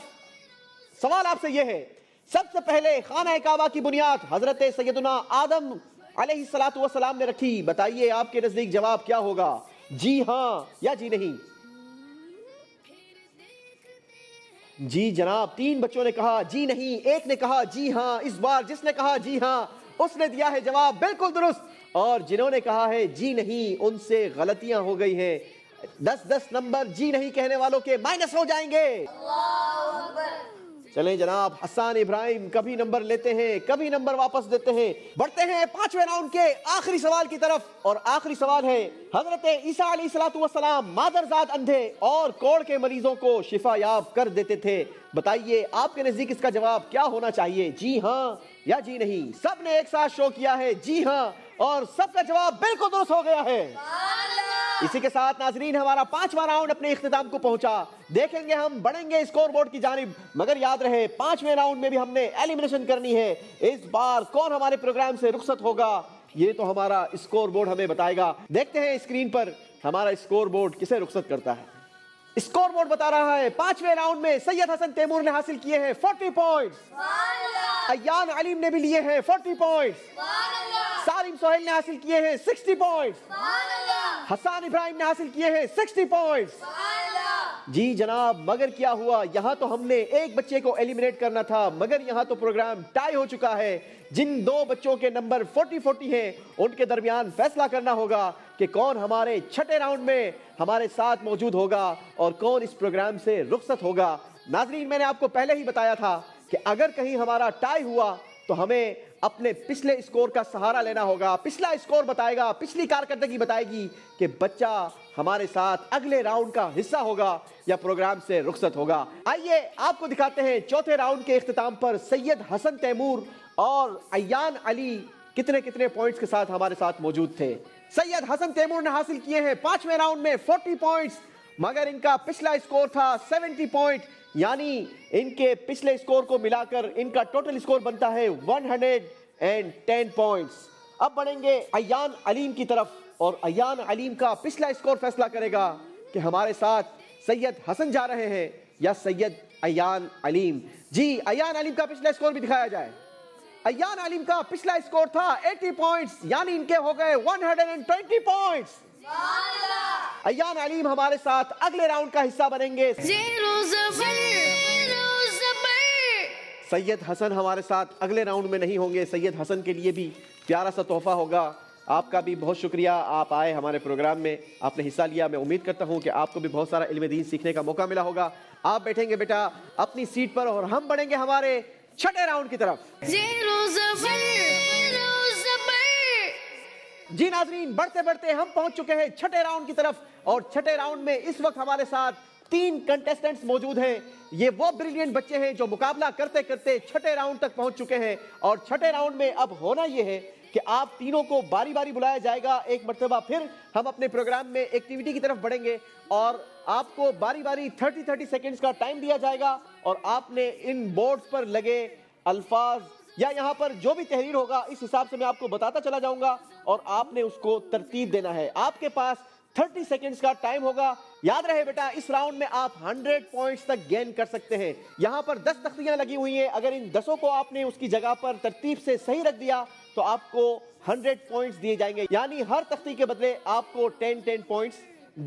سوال آپ سے یہ ہے سب سے پہلے خانہ کعبہ کی بنیاد حضرت سیدنا آدم علیہ السلام نے رکھی. بتائیے آپ کے نزدیک جواب کیا ہوگا جی ہاں یا جی نہیں؟ جی جناب 3 بچوں نے کہا جی نہیں, ایک نے کہا جی ہاں. اس بار جس نے کہا جی ہاں اس نے دیا ہے جواب بالکل درست, اور جنہوں نے کہا ہے جی نہیں ان سے غلطیاں ہو گئی ہیں. 10 نمبر جی نہیں کہنے والوں کے مائنس ہو جائیں گے. چلیں جناب حسان ابراہیم کبھی نمبر لیتے ہیں کبھی نمبر واپس دیتے ہیں. بڑھتے ہیں 5ویں راؤنڈ کے آخری سوال کی طرف اور آخری سوال ہے حضرت عیسیٰ علیہ السلام مادرزاد اندھے اور کوڑ کے مریضوں کو شفا یاب کر دیتے تھے. بتائیے آپ کے نزدیک اس کا جواب کیا ہونا چاہیے جی ہاں یا جی نہیں؟ سب نے ایک ساتھ شو کیا ہے جی ہاں اور سب کا جواب بالکل درست ہو گیا ہے. اسی کے ساتھ ناظرین ہمارا 5واں راؤنڈ اپنے اختتام کو پہنچا. دیکھیں گے ہم بڑھیں گے اسکور بورڈ کی جانب, مگر یاد رہے 5ویں راؤنڈ میں بھی ہم نے ایلیمنیشن کرنی ہے. اس بار کون ہمارے پروگرام سے رخصت ہوگا یہ تو ہمارا اسکور بورڈ ہمیں بتائے گا. دیکھتے ہیں اسکرین پر ہمارا اسکور بورڈ کسے رخصت کرتا ہے. اسکور بورڈ بتا رہا ہے 5ویں راؤنڈ میں سید حسن تیمور نے حاصل کیے ہیں 40 پوائنٹس, ایان علیم نے بھی لیے ہیں 40 پوائنٹس, سالم سہیل نے حاصل کیے ہیں 60 پوائنٹس, حسان ابراہیم نے حاصل کیے ہیں 60 پوائنٹس, جی جناب، مگر کیا ہوا؟ یہاں تو ہم نے ایک بچے کو ایلیمنیٹ کرنا تھا، مگر یہاں تو پروگرام ٹائی ہو چکا ہے۔ جن دو بچوں کے نمبر 40 ہیں ان کے درمیان فیصلہ کرنا ہوگا کہ کون ہمارے چھٹے راؤنڈ میں ہمارے ساتھ موجود ہوگا اور کون اس پروگرام سے رخصت ہوگا۔ ناظرین، میں نے آپ کو پہلے ہی بتایا تھا کہ اگر کہیں ہمارا ٹائی ہوا تو ہمیں اپنے پچھلے اسکور کا سہارا لینا ہوگا۔ پچھلا اسکور بتائے گا، پچھلی کارکردگی بتائے گی کہ بچہ ہمارے ساتھ اگلے راؤنڈ کا حصہ ہوگا یا پروگرام سے رخصت ہوگا۔ آئیے آپ کو دکھاتے ہیں چوتھے راؤنڈ کے اختتام پر سید حسن تیمور اور ایان علی کتنے پوائنٹس کے ساتھ ہمارے ساتھ موجود تھے۔ سید حسن تیمور نے حاصل کیے ہیں 5ویں راؤنڈ میں 40 پوائنٹس، مگر ان کا پچھلا اسکور تھا 70 پوائنٹ، یعنی ان کے پچھلے اسکور کو ملا کر ان کا ٹوٹل اسکور بنتا ہے 110 پوائنٹس۔ اب بڑھیں گے ایان علیم کی طرف اور ایان علیم کا پچھلا اسکور فیصلہ کرے گا کہ ہمارے ساتھ سید حسن جا رہے ہیں یا سید ایان علیم۔ جی ایان علیم کا پچھلا اسکور بھی دکھایا جائے۔ ایان علیم کا پچھلا اسکور تھا 80 پوائنٹس، یعنی ان کے ہو گئے 120 پوائنٹس۔ ایان علیم ہمارے ساتھ اگلے راؤنڈ کا حصہ بنیں گے۔ زیرو زبر سید حسن ہمارے ساتھ اگلے راؤنڈ میں نہیں ہوں گے۔ سید حسن کے لیے بھی پیارا سا تحفہ ہوگا۔ آپ کا بھی بہت شکریہ، آپ آئے ہمارے پروگرام میں، آپ نے حصہ لیا۔ میں امید کرتا ہوں کہ آپ کو بھی بہت سارا علم دین سیکھنے کا موقع ملا ہوگا۔ آپ بیٹھیں گے بیٹا اپنی سیٹ پر اور ہم بڑھیں گے ہمارے چھٹے راؤنڈ کی طرف۔ زیرو زبر جی ناظرین، بڑھتے بڑھتے ہم پہنچ چکے ہیں چھٹے راؤنڈ کی طرف، اور چھٹے راؤنڈ میں اس وقت ہمارے ساتھ 3 کنٹیسٹنٹس موجود ہیں۔ یہ وہ بریلینٹ بچے ہیں جو مقابلہ کرتے کرتے چھٹے راؤنڈ تک پہنچ چکے ہیں، اور چھٹے راؤنڈ میں اب ہونا یہ ہے کہ آپ تینوں کو باری باری بلایا جائے گا ایک مرتبہ، پھر ہم اپنے پروگرام میں ایکٹیویٹی کی طرف بڑھیں گے اور آپ کو باری باری 30 سیکنڈز کا ٹائم دیا جائے گا، اور آپ نے ان بورڈز پر لگے الفاظ یا یہاں پر جو بھی تحریر ہوگا اس حساب سے میں آپ کو بتاتا چلا جاؤں گا اور آپ نے اس کو ترتیب دینا ہے۔ آپ کے پاس 30 سیکنڈز کا ٹائم ہوگا۔ یاد رہے بیٹا، اس راؤنڈ میں آپ 100 پوائنٹس تک گین کر سکتے ہیں۔ یہاں پر 10 تختیاں لگی ہوئی ہیں، اگر ان 10 کو آپ نے اس کی جگہ پر ترتیب سے صحیح رکھ دیا تو آپ کو 100 پوائنٹس دیے جائیں گے، یعنی ہر تختی کے بدلے آپ کو 10 پوائنٹس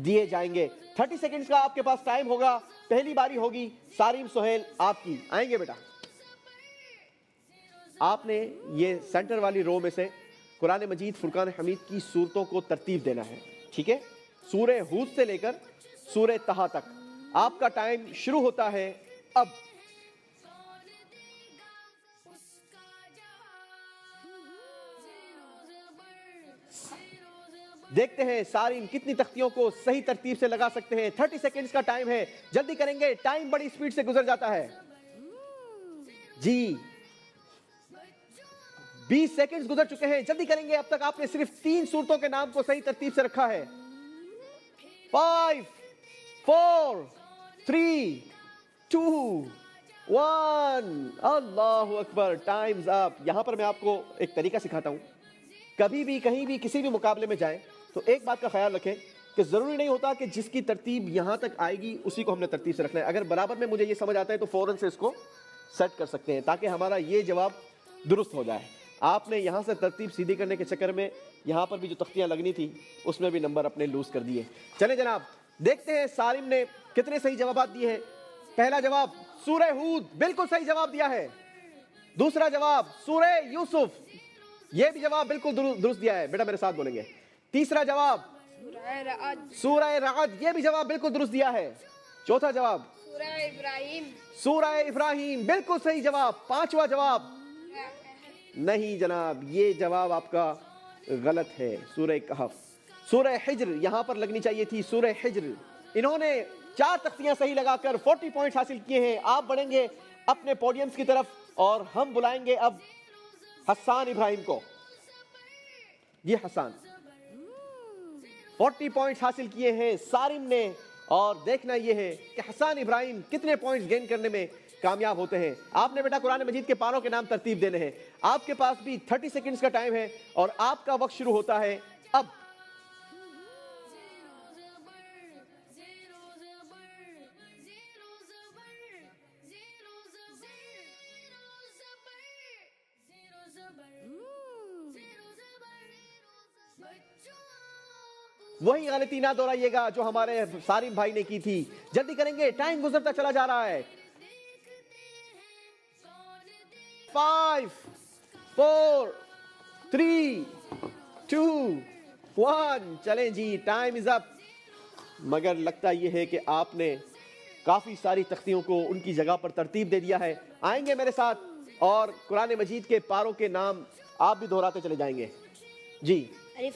دیے جائیں گے۔ 30 سیکنڈز کا آپ کے پاس ٹائم ہوگا۔ پہلی باری ہوگی سارم سہیل آپ کی، آئیں گے بیٹا۔ آپ نے یہ سینٹر والی رو میں سے قرآن مجید فرقان حمید کی صورتوں کو ترتیب دینا ہے، ٹھیک ہے؟ سورہ ہود سے لے کر سورہ طہ تک آپ کا ٹائم شروع ہوتا ہے اب۔ دیکھتے ہیں سارم کتنی تختیوں کو صحیح ترتیب سے لگا سکتے ہیں۔ 30 سیکنڈز کا ٹائم ہے، جلدی کریں گے، ٹائم بڑی سپیڈ سے گزر جاتا ہے۔ جی 20 سیکنڈز گزر چکے ہیں، جلدی کریں گے۔ اب تک آپ نے صرف 3 صورتوں کے نام کو صحیح ترتیب سے رکھا ہے۔ 5 4 3 2 1 اللہ اکبر، ٹائمز اپ۔ یہاں پر میں آپ کو ایک طریقہ سکھاتا ہوں۔ کبھی بھی کہیں بھی کسی بھی مقابلے میں جائیں تو ایک بات کا خیال رکھیں کہ ضروری نہیں ہوتا کہ جس کی ترتیب یہاں تک آئے گی اسی کو ہم نے ترتیب سے رکھنا ہے۔ اگر برابر میں مجھے یہ سمجھ آتا ہے تو فوراً سے اس کو سیٹ کر سکتے ہیں تاکہ ہمارا یہ جواب درست ہو جائے۔ آپ نے یہاں سے ترتیب سیدھی کرنے کے چکر میں یہاں پر بھی جو تختیاں لگنی تھی اس میں بھی نمبر اپنے لوز کر دیے۔ چلیں جناب، دیکھتے ہیں سارم نے کتنے صحیح جوابات دیے ہیں۔ پہلا جواب سورہ ہود، بالکل صحیح جواب دیا ہے۔ دوسرا جواب سورہ یوسف، یہ بھی جواب بالکل درست دیا ہے، بیٹا میرے ساتھ بولیں گے۔ تیسرا جواب سورہ رعد، یہ بھی جواب بالکل درست دیا ہے۔ چوتھا جواب سورہ ابراہیم، بالکل صحیح جواب۔ پانچواں جواب نہیں جناب، یہ جواب آپ کا غلط ہے، سورہ کہف۔ سورہ حجر یہاں پر لگنی چاہیے تھی، سورہ حجر۔ انہوں نے 4 تختیاں صحیح لگا کر 40 پوائنٹس حاصل کیے ہیں۔ آپ بڑھیں گے اپنے پوڈیمز کی طرف اور ہم بلائیں گے اب حسان ابراہیم کو۔ یہ حسان 40 پوائنٹس حاصل کیے ہیں سارم نے، اور دیکھنا یہ ہے کہ حسان ابراہیم کتنے پوائنٹس گین کرنے میں کامیاب ہوتے ہیں۔ آپ نے بیٹا قرآن مجید کے پاروں کے نام ترتیب دینے ہیں۔ آپ کے پاس بھی 30 سیکنڈز کا ٹائم ہے اور آپ کا وقت شروع ہوتا ہے اب۔ وہی غلطی نہ دہرائیے گا جو ہمارے سارم بھائی نے کی تھی. جلدی کریں گے, ٹائم گزرتا چلا جا رہا ہے. 5 4 3 2 1 چلیں جی, ٹائم از اپ. مگر لگتا یہ ہے کہ آپ نے کافی ساری تختیوں کو ان کی جگہ پر ترتیب دے دیا ہے. آئیں گے میرے ساتھ اور قرآن مجید کے پاروں کے نام آپ بھی دہراتے چلے جائیں گے. جی,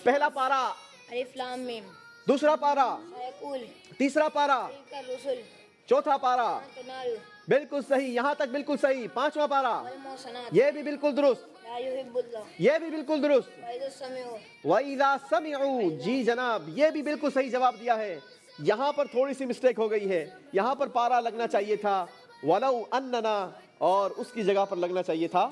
پہلا پارا, الف لام میم. دوسرا پارا, سیقول. تیسرا پارا, الرسل. چوتھا پارا, تنال. بالکل صحیح, یہاں تک بالکل صحیح. پانچواں پارا, المحسنات. یہ بھی بالکل درست, لا يحب الله. یہ بھی بالکل درست. وإذا سمعوا. وَإِذَا سَمِعُوا, جی جناب, یہ بھی بالکل صحیح جواب دیا ہے. یہاں پر تھوڑی سی مسٹیک ہو گئی ہے, یہاں پر پارا لگنا چاہیے تھا وَلَوْ أَنَّنَا, اور اس کی جگہ پر لگنا چاہیے تھا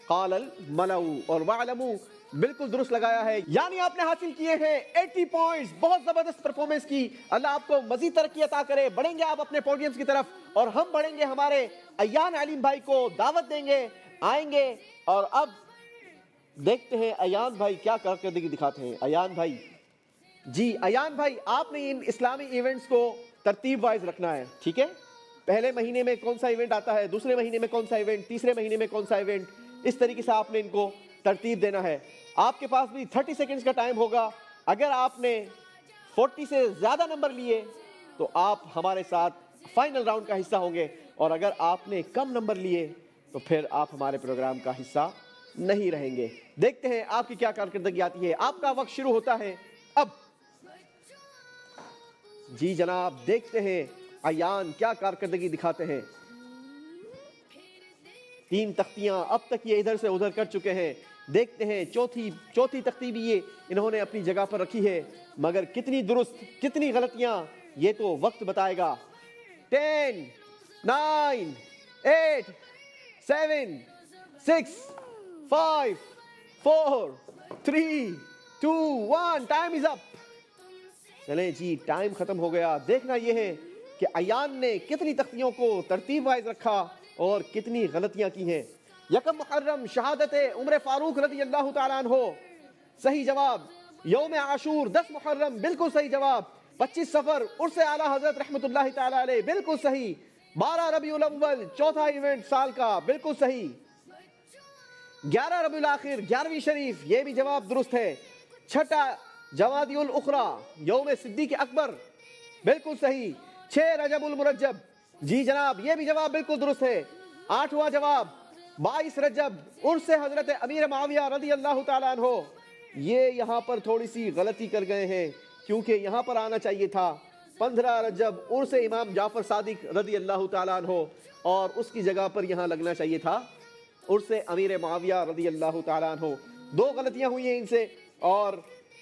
قَالَ الْمَلَوْ, اور وَعْلَمُوا بالکل درست لگایا ہے. یعنی آپ نے حاصل کیے ہیں 80 پوائنٹس. بہت زبردست پرفارمنس کی. اللہ آپ کو مزید ترقی عطا کرے. بڑھیں گے آپ اپنے پوڈیمز کی طرف اور ہم بڑھیں گے, ہمارے ایان علیم بھائی کو دعوت دیں گے, آئیں گے. اور اب دیکھتے ہیں ایان بھائی کیا کارکردگی دکھاتے ہیں. ایان بھائی, جی ایان بھائی, آپ نے ان اسلامی ایونٹس کو ترتیب وائز رکھنا ہے, ٹھیک ہے؟ پہلے مہینے میں کون سا ایونٹ آتا ہے, دوسرے مہینے میں کون سا ایونٹ, تیسرے مہینے میں کون سا ایونٹ, اس طریقے سے آپ نے ان کو ترتیب دینا ہے. آپ کے پاس بھی 30 سیکنڈز کا ٹائم ہوگا. اگر آپ نے 40 سے زیادہ نمبر لیے تو آپ ہمارے ساتھ فائنل راؤنڈ کا حصہ ہوں گے, اور اگر آپ نے کم نمبر لیے تو پھر آپ ہمارے پروگرام کا حصہ نہیں رہیں گے. دیکھتے ہیں آپ کی کیا کارکردگی آتی ہے. آپ کا وقت شروع ہوتا ہے اب. جی جناب, دیکھتے ہیں ایان کیا کارکردگی دکھاتے ہیں. 3 تختیاں اب تک یہ ادھر سے ادھر کر چکے ہیں. دیکھتے ہیں چوتھی تختی بھی یہ انہوں نے اپنی جگہ پر رکھی ہے, مگر کتنی درست کتنی غلطیاں یہ تو وقت بتائے گا. 10 9 8 7 6 5 4 3 2 1 ٹائم از اپ. چلیں جی, ٹائم ختم ہو گیا. دیکھنا یہ ہے کہ ایان نے کتنی تختیوں کو ترتیب وائز رکھا اور کتنی غلطیاں کی ہیں. یکم محرم شہادت عمر فاروق رضی اللہ تعالیٰ عنہ, صحیح جواب. یوم عاشور 10 محرم, بالکل صحیح جواب. 25 صفر عرس اعلیٰ حضرت رحمۃ اللہ تعالیٰ علیہ, بالکل صحیح. 12 ربیع الاول, چوتھا ایونٹ سال کا, بالکل صحیح. 11 ربیع الاخر 11ویں شریف, یہ بھی جواب درست ہے. 6 جمادی الاخری یوم صدیق اکبر, بالکل صحیح. 6 رجب المرجب, جی جناب, یہ بھی جواب بالکل درست ہے. 8واں جواب 22 رجب عرس حضرت امیر معاویہ رضی اللہ تعالیٰ عنہ. یہ یہاں پر تھوڑی سی غلطی کر گئے ہیں, کیونکہ یہاں پر آنا چاہیے تھا 15 رجب عرس امام جعفر صادق رضی اللہ تعالیٰ عنہ, اور اس کی جگہ پر یہاں لگنا چاہیے تھا عرس امیر معاویہ رضی اللہ تعالیٰ عنہ. 2 غلطیاں ہوئی ہیں ان سے, اور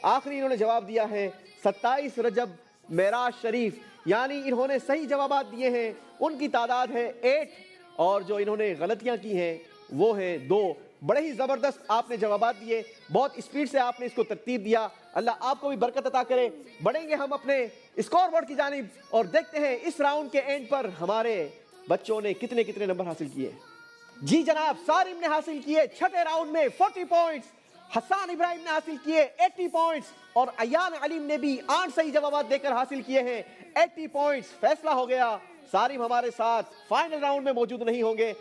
آخری انہوں نے جواب دیا ہے 27 رجب معراج شریف. یعنی انہوں نے صحیح جوابات دیے ہیں, ان کی تعداد ہے 8, اور جو انہوں نے غلطیاں کی ہیں وہ ہے 2. بڑے ہی زبردست آپ نے جوابات دیے, بہت اسپیڈ سے آپ نے اس کو ترتیب دیا. اللہ آپ کو بھی برکت عطا کرے. بڑھیں گے ہم اپنے اسکور بورڈ کی جانب اور دیکھتے ہیں اس راؤنڈ کے اینڈ پر ہمارے بچوں نے کتنے نمبر حاصل کیے. جی جناب, سارم نے حاصل کیے 6 راؤنڈ میں 40 پوائنٹس, حسان ابراہیم نے حاصل کیے 80 پوائنٹس, اور ایان علیم نے بھی 8 صحیح جوابات دے کر حاصل کیے ہیں 80 پوائنٹس. فیصلہ ہو گیا, سارم ہمارے ساتھ فائنل راؤنڈ میں موجود نہیں ہوں گے.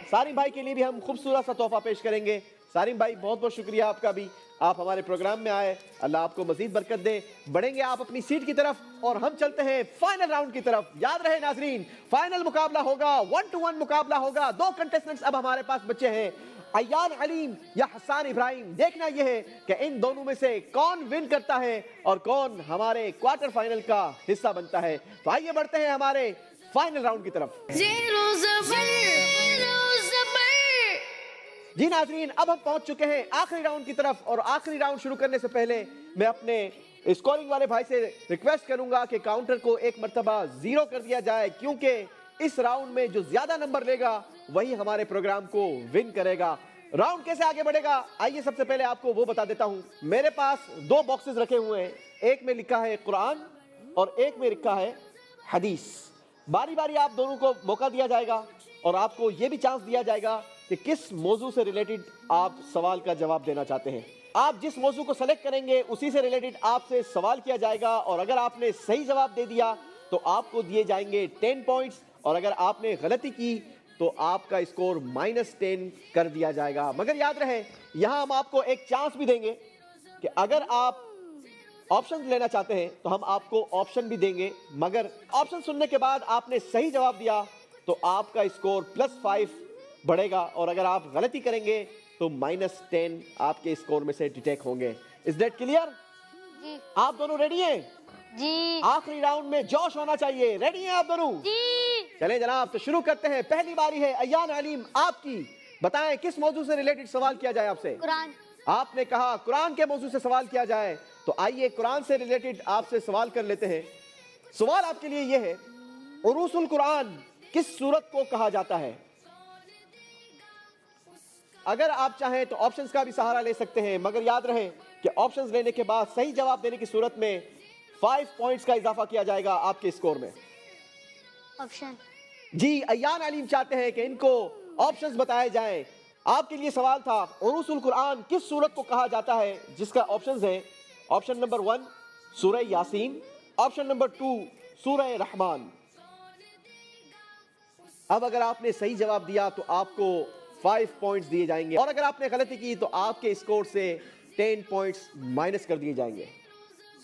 سارم بھائی کے لیے بھی ہم خوبصورت سا تحفہ پیش کریں گے. سارم بھائی, بہت بہت شکریہ آپ کا بھی, آپ ہمارے پروگرام میں آئے. اللہ آپ کو مزید برکت دے. بڑھیں گے آپ اپنی سیٹ کی طرف اور ہم چلتے ہیں فائنل راؤنڈ کی طرف. یاد رہے ناظرین, فائنل مقابلہ ہوگا, 1 to 1 مقابلہ ہوگا. 2 کنٹیسٹنٹس اب ہمارے پاس بچے ہیں, ایان علیم یا حسان ابراہیم. دیکھنا یہ ہے کہ ان دونوں میں سے کون ون کرتا ہے اور کون ہمارے کوارٹر فائنل کا حصہ بنتا ہے. تو آئیے بڑھتے ہیں ہمارے فائنل راؤنڈ کی طرف. جی ناظرین, اب ہم پہنچ چکے ہیں آخری راؤنڈ کی طرف, اور آخری راؤنڈ شروع کرنے سے پہلے میں اپنے اسکورنگ والے بھائی سے ریکویسٹ کروں گا کہ کاؤنٹر کو ایک مرتبہ 0 کر دیا جائے, کیونکہ اس راؤنڈ میں جو زیادہ نمبر لے گا وہی ہمارے پروگرام کو ون کرے گا. راؤنڈ کیسے آگے بڑھے گا, آئیے سب سے پہلے آپ کو وہ بتا دیتا ہوں. میرے پاس 2 باکسز رکھے ہوئے ہیں, ایک میں لکھا ہے قرآن اور ایک میں لکھا ہے حدیث. باری باری آپ دونوں کو موقع دیا جائے گا, اور آپ کو یہ بھی چانس دیا جائے گا کہ کس موضوع سے ریلیٹڈ آپ سوال کا جواب دینا چاہتے ہیں. آپ جس موضوع کو سلیکٹ کریں گے اسی سے ریلیٹڈ آپ سے سوال کیا جائے گا, اور اگر آپ نے صحیح جواب دے دیا تو آپ کو دیے جائیں گے 10 پوائنٹس, اور اگر آپ نے غلطی کی تو آپ کا اسکور -10 کر دیا جائے گا. مگر یاد رہے یہاں ہم آپ کو ایک چانس بھی دیں گے کہ اگر آپ آپشن لینا چاہتے ہیں تو ہم آپ کو آپشن بھی دیں گے, مگر آپشن سننے کے بعد آپ نے صحیح جواب دیا تو آپ کا اسکور +5 بڑھے گا, اور اگر آپ غلطی کریں گے تو -10 آپ کے اسکور میں سے ڈیٹیکٹ ہوں گے. Is that clear? جی آپ دونوں ریڈی ہیں؟ جی آخری راؤنڈ میں جوش ہونا چاہیے. ریڈی ہیں آپ دونوں؟ جی. چلیں جناب تو شروع کرتے ہیں. پہلی باری ہے ایان علیم آپ کی. بتائیں کس موضوع سے ریلیٹڈ سوال کیا جائے آپ سے؟ قرآن. آپ نے کہا قرآن کے موضوع سے سوال کیا جائے, تو آئیے قرآن سے ریلیٹڈ آپ سے سوال کر لیتے ہیں. سوال آپ کے لیے یہ ہے, عروس القرآن کس سورت کو کہا جاتا ہے؟ اگر آپ چاہیں تو آپشنز کا بھی سہارا لے سکتے ہیں, مگر یاد رہے کہ آپشنز لینے کے بعد صحیح جواب دینے کی صورت میں 5 پوائنٹس کا اضافہ کیا جائے گا آپ کے اسکور میں. آپشن. جی ایان علیم چاہتے ہیں کہ ان کو آپشنز بتائے جائیں. آپ کے لیے سوال تھا عروس القرآن کس سورت کو کہا جاتا ہے, جس کا آپشنز ہیں آپشن نمبر 1 سورہ یاسین, آپشن نمبر 2 سورہ رحمان. اب اگر آپ نے صحیح جواب دیا تو آپ کو 5 پوائنٹس دیے جائیں گے, اور اگر آپ نے غلطی کی تو آپ کے اسکور سے 10 پوائنٹس مائنس کر دیے جائیں گے.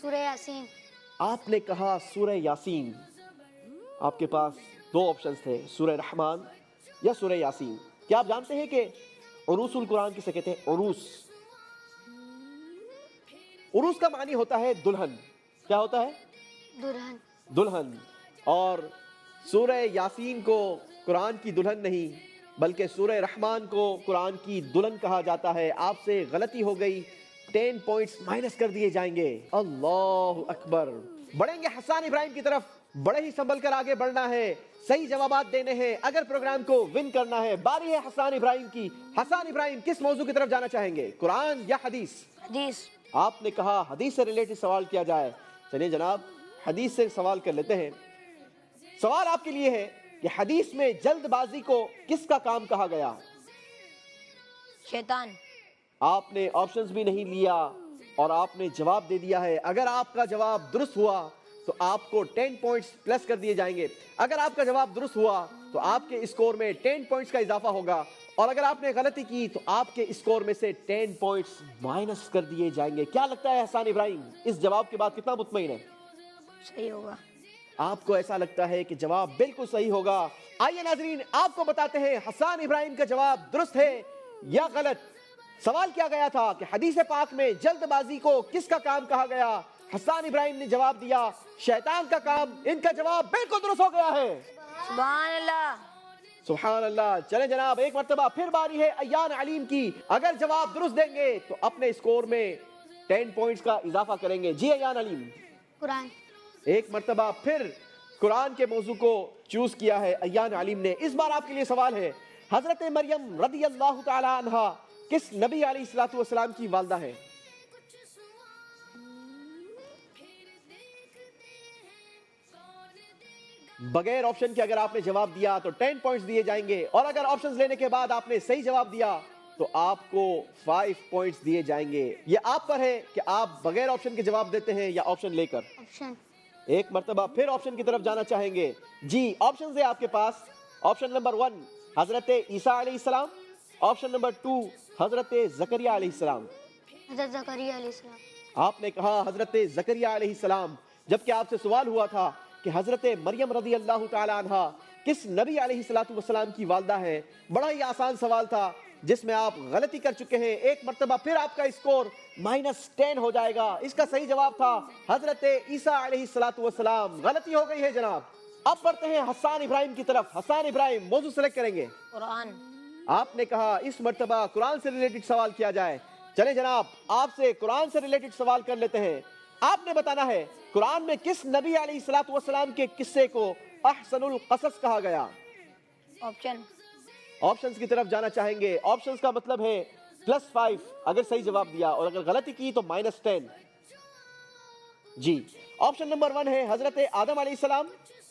سورہ یاسین. آپ نے کہا سورہ یاسین. آپ کے پاس 2 آپشنز تھے, سورہ رحمان یا سورہ یاسین. کیا آپ جانتے ہیں کہ عروس القرآن کسے کہتے ہیں؟ عروس, عروس کا معنی ہوتا ہے دلہن. کیا ہوتا ہے؟ دلہن. دلہن. اور سورہ یاسین کو قرآن کی دلہن نہیں بلکہ سورہ رحمان کو قرآن کی دلہن کہا جاتا ہے. آپ سے غلطی ہو گئی, 10 پوائنٹس مائنس کر دیے جائیں گے. اللہ اکبر. بڑھیں گے حسان ابراہیم کی طرف. بڑے ہی سنبھل کر آگے بڑھنا ہے, صحیح جوابات دینے ہیں اگر پروگرام کو ون کرنا ہے. باری ہے حسان ابراہیم کی. حسان ابراہیم کس موضوع کی طرف جانا چاہیں گے, قرآن یا حدیث؟ حدیث. آپ نے کہا حدیث سے ریلیٹڈ سوال کیا جائے. چلیے جناب حدیث سے سوال کر لیتے ہیں. سوال آپ کے لیے ہے کہ حدیث میں جلد بازی کو کس کا کام کہا گیا؟ شیطان. آپ نے آپشنز بھی نہیں لیا اور آپ نے جواب دے دیا ہے. اگر آپ کا جواب درست ہوا تو آپ کو 10 پوائنٹس پلس کر دیے جائیں گے. اگر آپ کا جواب درست ہوا تو آپ کے اسکور میں 10 پوائنٹس کا اضافہ ہوگا, اور اگر آپ نے غلطی کی تو آپ کے اسکور میں سے 10 پوائنٹس مائنس کر دیے جائیں گے. کیا لگتا ہے حسان ابراہیم, اس جواب کے بعد کتنا مطمئن ہے؟ صحیح ہوگا. آپ کو ایسا لگتا ہے کہ جواب بالکل صحیح ہوگا. آئیے ناظرین آپ کو بتاتے ہیں حسان ابراہیم کا جواب درست ہے یا غلط. سوال کیا گیا تھا کہ حدیث پاک میں جلد بازی کو کس کا کام کہا گیا. حسان ابراہیم نے جواب دیا شیطان کا کام. ان کا جواب بالکل درست ہو گیا ہے. سبحان اللہ. سبحان اللہ. چلیں جناب ایک مرتبہ پھر باری ہے ایان علیم کی. اگر جواب درست دیں گے تو اپنے اسکور میں 10 پوائنٹس کا اضافہ کریں گے. جی ایان علیم. قرآن. ایک مرتبہ پھر قرآن کے موضوع کو چوز کیا ہے ایان علیم نے. اس بار آپ کے لیے سوال ہے حضرت مریم رضی اللہ تعالی عنہا کس نبی علیہ الصلوۃ والسلام کی والدہ ہے؟ بغیر آپشن کے اگر آپ نے جواب دیا تو 10 پوائنٹس دیے جائیں گے, اور اگر آپشنز لینے کے بعد آپ نے صحیح جواب دیا تو آپ کو 5 پوائنٹس دیے جائیں گے. یہ آپ پر ہے کہ آپ بغیر آپشن کے جواب دیتے ہیں یا آپشن لے کر. آپشن. ایک مرتبہ پھر آپشن کی طرف جانا چاہیں گے. جی آپشنز ہیں آپ کے پاس. آپشن نمبر 1 حضرت عیسیٰ علیہ السلام, آپشن نمبر 2 حضرت زکریہ علیہ السلام. حضرت زکریا علیہ السلام. آپ نے کہا حضرت زکریہ علیہ السلام, جبکہ آپ سے سوال ہوا تھا کہ حضرت مریم رضی اللہ تعالی عنہا کس نبی علیہ الصلوۃ والسلام کی والدہ ہے. بڑا ہی آسان سوال تھا جس میں آپ غلطی کر چکے ہیں. ایک مرتبہ پھر آپ کا اسکور -10 ہو جائے گا. اس کا صحیح جواب تھا حضرت عیسیٰ علیہ الصلوۃ والسلام. غلطی ہو گئی ہے جناب. اب بڑھتے ہیں حسان ابراہیم کی طرف. حسان ابراہیم موضوع سلیکٹ کریں گے. قرآن. آپ نے کہا اس مرتبہ قرآن سے ریلیٹڈ سوال کیا جائے. چلیں جناب آپ سے قرآن سے ریلیٹڈ سوال کر لیتے ہیں. آپ نے بتانا ہے قرآن میں کس نبی علیہ الصلوۃ والسلام کے قصے کو احسن القصص کہا گیا. آپشن. آپشنز کی طرف جانا چاہیں گے. آپشنز کا مطلب ہے +5 اگر صحیح جواب دیا, اور اگر غلطی کی تو -10. جی آپشن نمبر 1 ہے حضرت آدم علیہ السلام,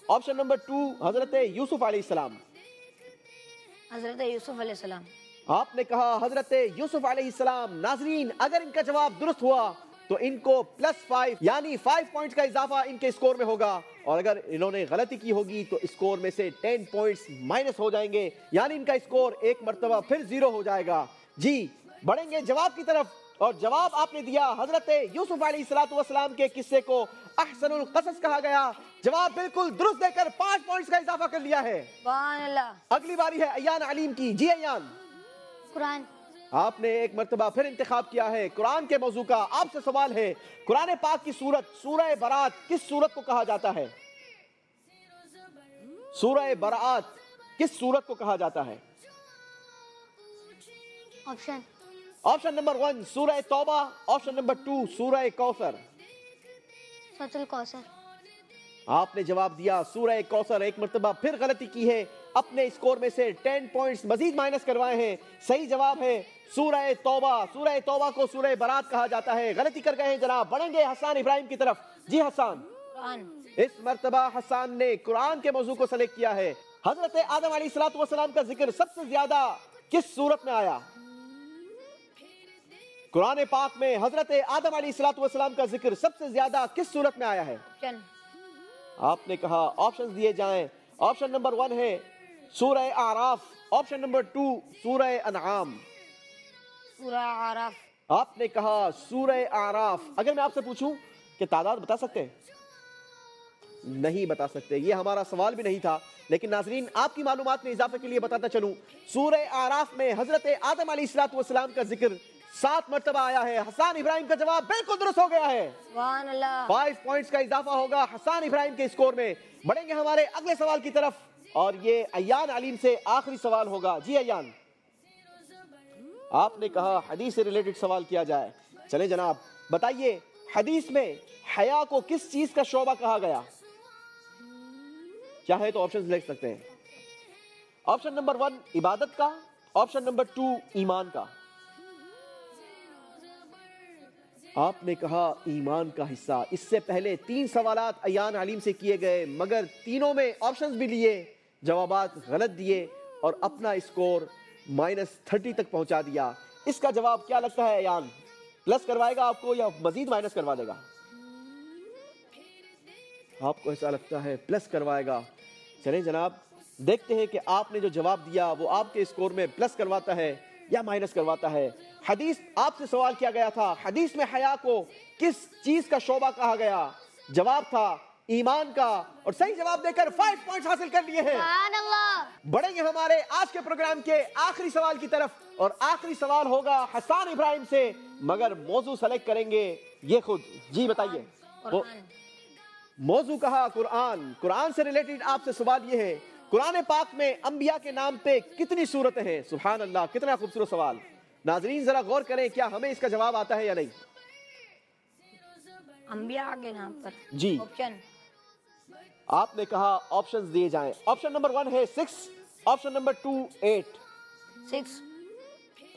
آپشن نمبر 2 حضرت یوسف علیہ السلام. حضرت یوسف علیہ السلام. آپ نے کہا حضرت یوسف علیہ السلام. ناظرین اگر ان کا جواب درست ہوا تو ان کو +5 یعنی 5 پوائنٹس کا اضافہ ان کے اسکور میں ہوگا, اور اگر انہوں نے غلطی کی ہوگی تو اسکور میں سے 10 پوائنٹس مائنس ہو جائیں گے, یعنی ان کا اسکور ایک مرتبہ پھر 0 ہو جائے گا. جی بڑھیں گے جواب کی طرف, اور جواب آپ نے دیا حضرت یوسف علیہ السلام کے قصے کو احسن القصص کہا گیا. جواب بالکل درست دے کر 5 پوائنٹس کا اضافہ کر لیا ہے. سبحان اللہ. اگلی باری ہے ایان علیم کی. جی ایان, قرآن. آپ نے ایک مرتبہ پھر انتخاب کیا ہے قرآن کے موضوع کا. آپ سے سوال ہے قرآن پاک کی سورت سورہ برات کس سورت کو کہا جاتا ہے؟ سورہ برات کس سورت کو کہا جاتا ہے؟ آپشن. آپشن نمبر 1 سورہ توبہ, آپشن نمبر 2 سورہ کوثر. سورۃ الکوثر. آپ نے جواب دیا سورہ کوثر. ایک مرتبہ پھر غلطی کی ہے, اپنے اسکور میں سے 10 پوائنٹس مزید مائنس کروائے ہیں. صحیح جواب ہے سورہ توبہ. سورہ توبہ کو سورہ برات کہا جاتا ہے. غلطی کر گئے ہیں جناب. بڑھیں گے حسان ابراہیم کی طرف. جی حسان, قرآن. اس مرتبہ حسان نے قرآن کے موضوع کو سلیکٹ کیا ہے. حضرت آدم علیہ السلام کا ذکر سب سے زیادہ کس سورت میں آیا؟ قرآن پاک میں حضرت آدم علیہ السلام کا ذکر سب سے زیادہ کس سورت میں آیا ہے؟ آپشن. آپ نے کہا آپشن دیے جائیں. آپشن نمبر 1 ہے سورہ اعراف, آپشن نمبر 2 سورہ انعام. سورہ اعراف. آپ نے کہا سورہ اعراف. اگر میں آپ سے پوچھوں کہ تعداد بتا سکتے ہیں؟ نہیں بتا سکتے. یہ ہمارا سوال بھی نہیں تھا, لیکن ناظرین آپ کی معلومات میں اضافے کے لیے بتاتا چلوں, سورہ اعراف میں حضرت آدم علیہ السلام کا ذکر 7 مرتبہ آیا ہے. حسان ابراہیم کا جواب بالکل درست ہو گیا ہے. سبحان اللہ. 5 پوائنٹس کا اضافہ ہوگا حسان ابراہیم کے اسکور میں. بڑھیں گے ہمارے اگلے سوال کی طرف, اور یہ ایان علیم سے آخری سوال ہوگا. جی ایان, آپ نے کہا حدیث سے ریلیٹڈ سوال کیا جائے. چلیں جناب بتائیے حدیث میں حیا کو کس چیز کا شعبہ کہا گیا؟ چاہے تو آپشن لکھ سکتے ہیں. آپشن نمبر 1 عبادت کا, آپشن نمبر 2 ایمان کا. آپ نے کہا ایمان کا حصہ. اس سے پہلے 3 سوالات ایان علیم سے کیے گئے, مگر تینوں میں آپشنز بھی لیے, جوابات غلط دیے اور اپنا اسکور -30 تک پہنچا دیا. اس کا جواب کیا لگتا ہے ایان؟ پلس کروائے گا آپ کو یا مزید مائنس کروا دے گا؟ آپ کو ایسا لگتا ہے پلس کروائے گا. چلیں جناب دیکھتے ہیں کہ آپ نے جو جواب دیا وہ آپ کے اسکور میں پلس کرواتا ہے یا مائنس کرواتا ہے. حدیث آپ سے سوال کیا گیا تھا, حدیث میں حیا کو کس چیز کا شعبہ کہا گیا؟ جواب تھا ایمان کا, اور صحیح جواب دے کر 5 پوائنٹس حاصل کر لیے ہیں. سبحان اللہ. بڑھیں گے ہمارے آج کے پروگرام کے آخری سوال کی طرف, اور آخری سوال ہوگا حسان ابراہیم سے, مگر موضوع سلیکٹ کریں گے یہ خود. جی بتائیے. قرآن. موضوع کہا قرآن. قرآن سے ریلیٹڈ آپ سے سوال یہ ہے, قرآن پاک میں انبیاء کے نام پہ کتنی صورتیں ہیں؟ سبحان اللہ, کتنا خوبصورت سوال. ناظرین ذرا غور کریں, کیا ہمیں اس کا جواب آتا ہے یا نہیں؟ انبیاء کے نام پر. جی آپشن. آپ نے کہا آپشنز دیے جائیں. آپشن نمبر 1 ہے 6, آپشن نمبر 2 8. 6.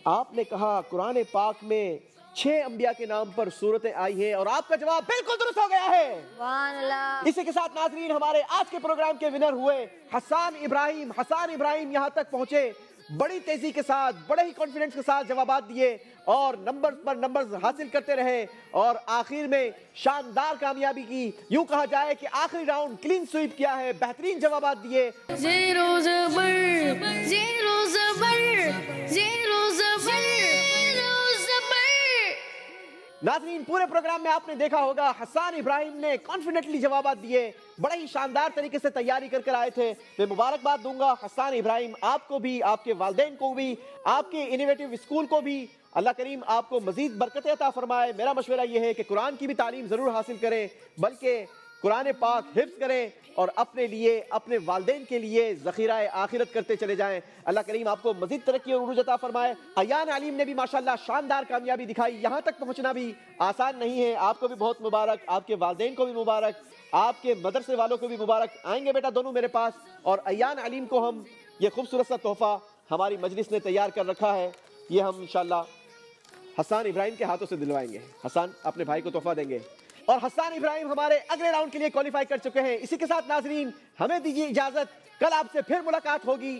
آپ نے کہا قرآن پاک میں 6 انبیاء کے نام پر صورتیں آئی ہیں, اور آپ کا جواب بالکل درست ہو گیا ہے. سبحان اللہ. اسی کے ساتھ ناظرین ہمارے آج کے پروگرام کے ونر ہوئے حسان ابراہیم. حسان ابراہیم یہاں تک پہنچے, بڑی تیزی کے ساتھ, بڑے ہی کانفیڈنس کے ساتھ جوابات دیے, اور نمبرز پر نمبرز حاصل کرتے رہے, اور آخر میں شاندار کامیابی کی. یوں کہا جائے کہ آخری راؤنڈ کلین سویپ کیا ہے, بہترین جوابات دیے. 0 زبر 0 زبر 0 زبر 0 زبر. ناظرین پورے پروگرام میں آپ نے دیکھا ہوگا حسان ابراہیم نے کانفیڈنٹلی جوابات دیے, بڑے ہی شاندار طریقے سے تیاری کر آئے تھے. میں مبارکباد دوں گا حسان ابراہیم, آپ کو بھی, آپ کے والدین کو بھی, آپ کے انوویٹو اسکول کو بھی. اللہ کریم آپ کو مزید برکت عطا فرمائے. میرا مشورہ یہ ہے کہ قرآن کی بھی تعلیم ضرور حاصل کریں, بلکہ قرآن پاک حفظ کریں اور اپنے لیے, اپنے والدین کے لیے ذخیرہ آخرت کرتے چلے جائیں. اللہ کریم آپ کو مزید ترقی اور عروج عطا فرمائے. ایان علیم نے بھی ماشاءاللہ شاندار کامیابی دکھائی. یہاں تک پہنچنا بھی آسان نہیں ہے. آپ کو بھی بہت مبارک, آپ کے والدین کو بھی مبارک, آپ کے مدرسے والوں کو بھی مبارک. آئیں گے بیٹا دونوں میرے پاس, اور ایان علیم کو ہم یہ خوبصورت سا تحفہ ہماری مجلس نے تیار کر رکھا ہے, یہ ہم انشاءاللہ حسان ابراہیم کے ہاتھوں سے دلوائیں گے. حسان اپنے بھائی کو تحفہ دیں گے, اور حسان ابراہیم ہمارے اگلے راؤنڈ کے لیے کوالیفائی کر چکے ہیں. اسی کے ساتھ ناظرین ہمیں دیجیے اجازت, کل آپ سے پھر ملاقات ہوگی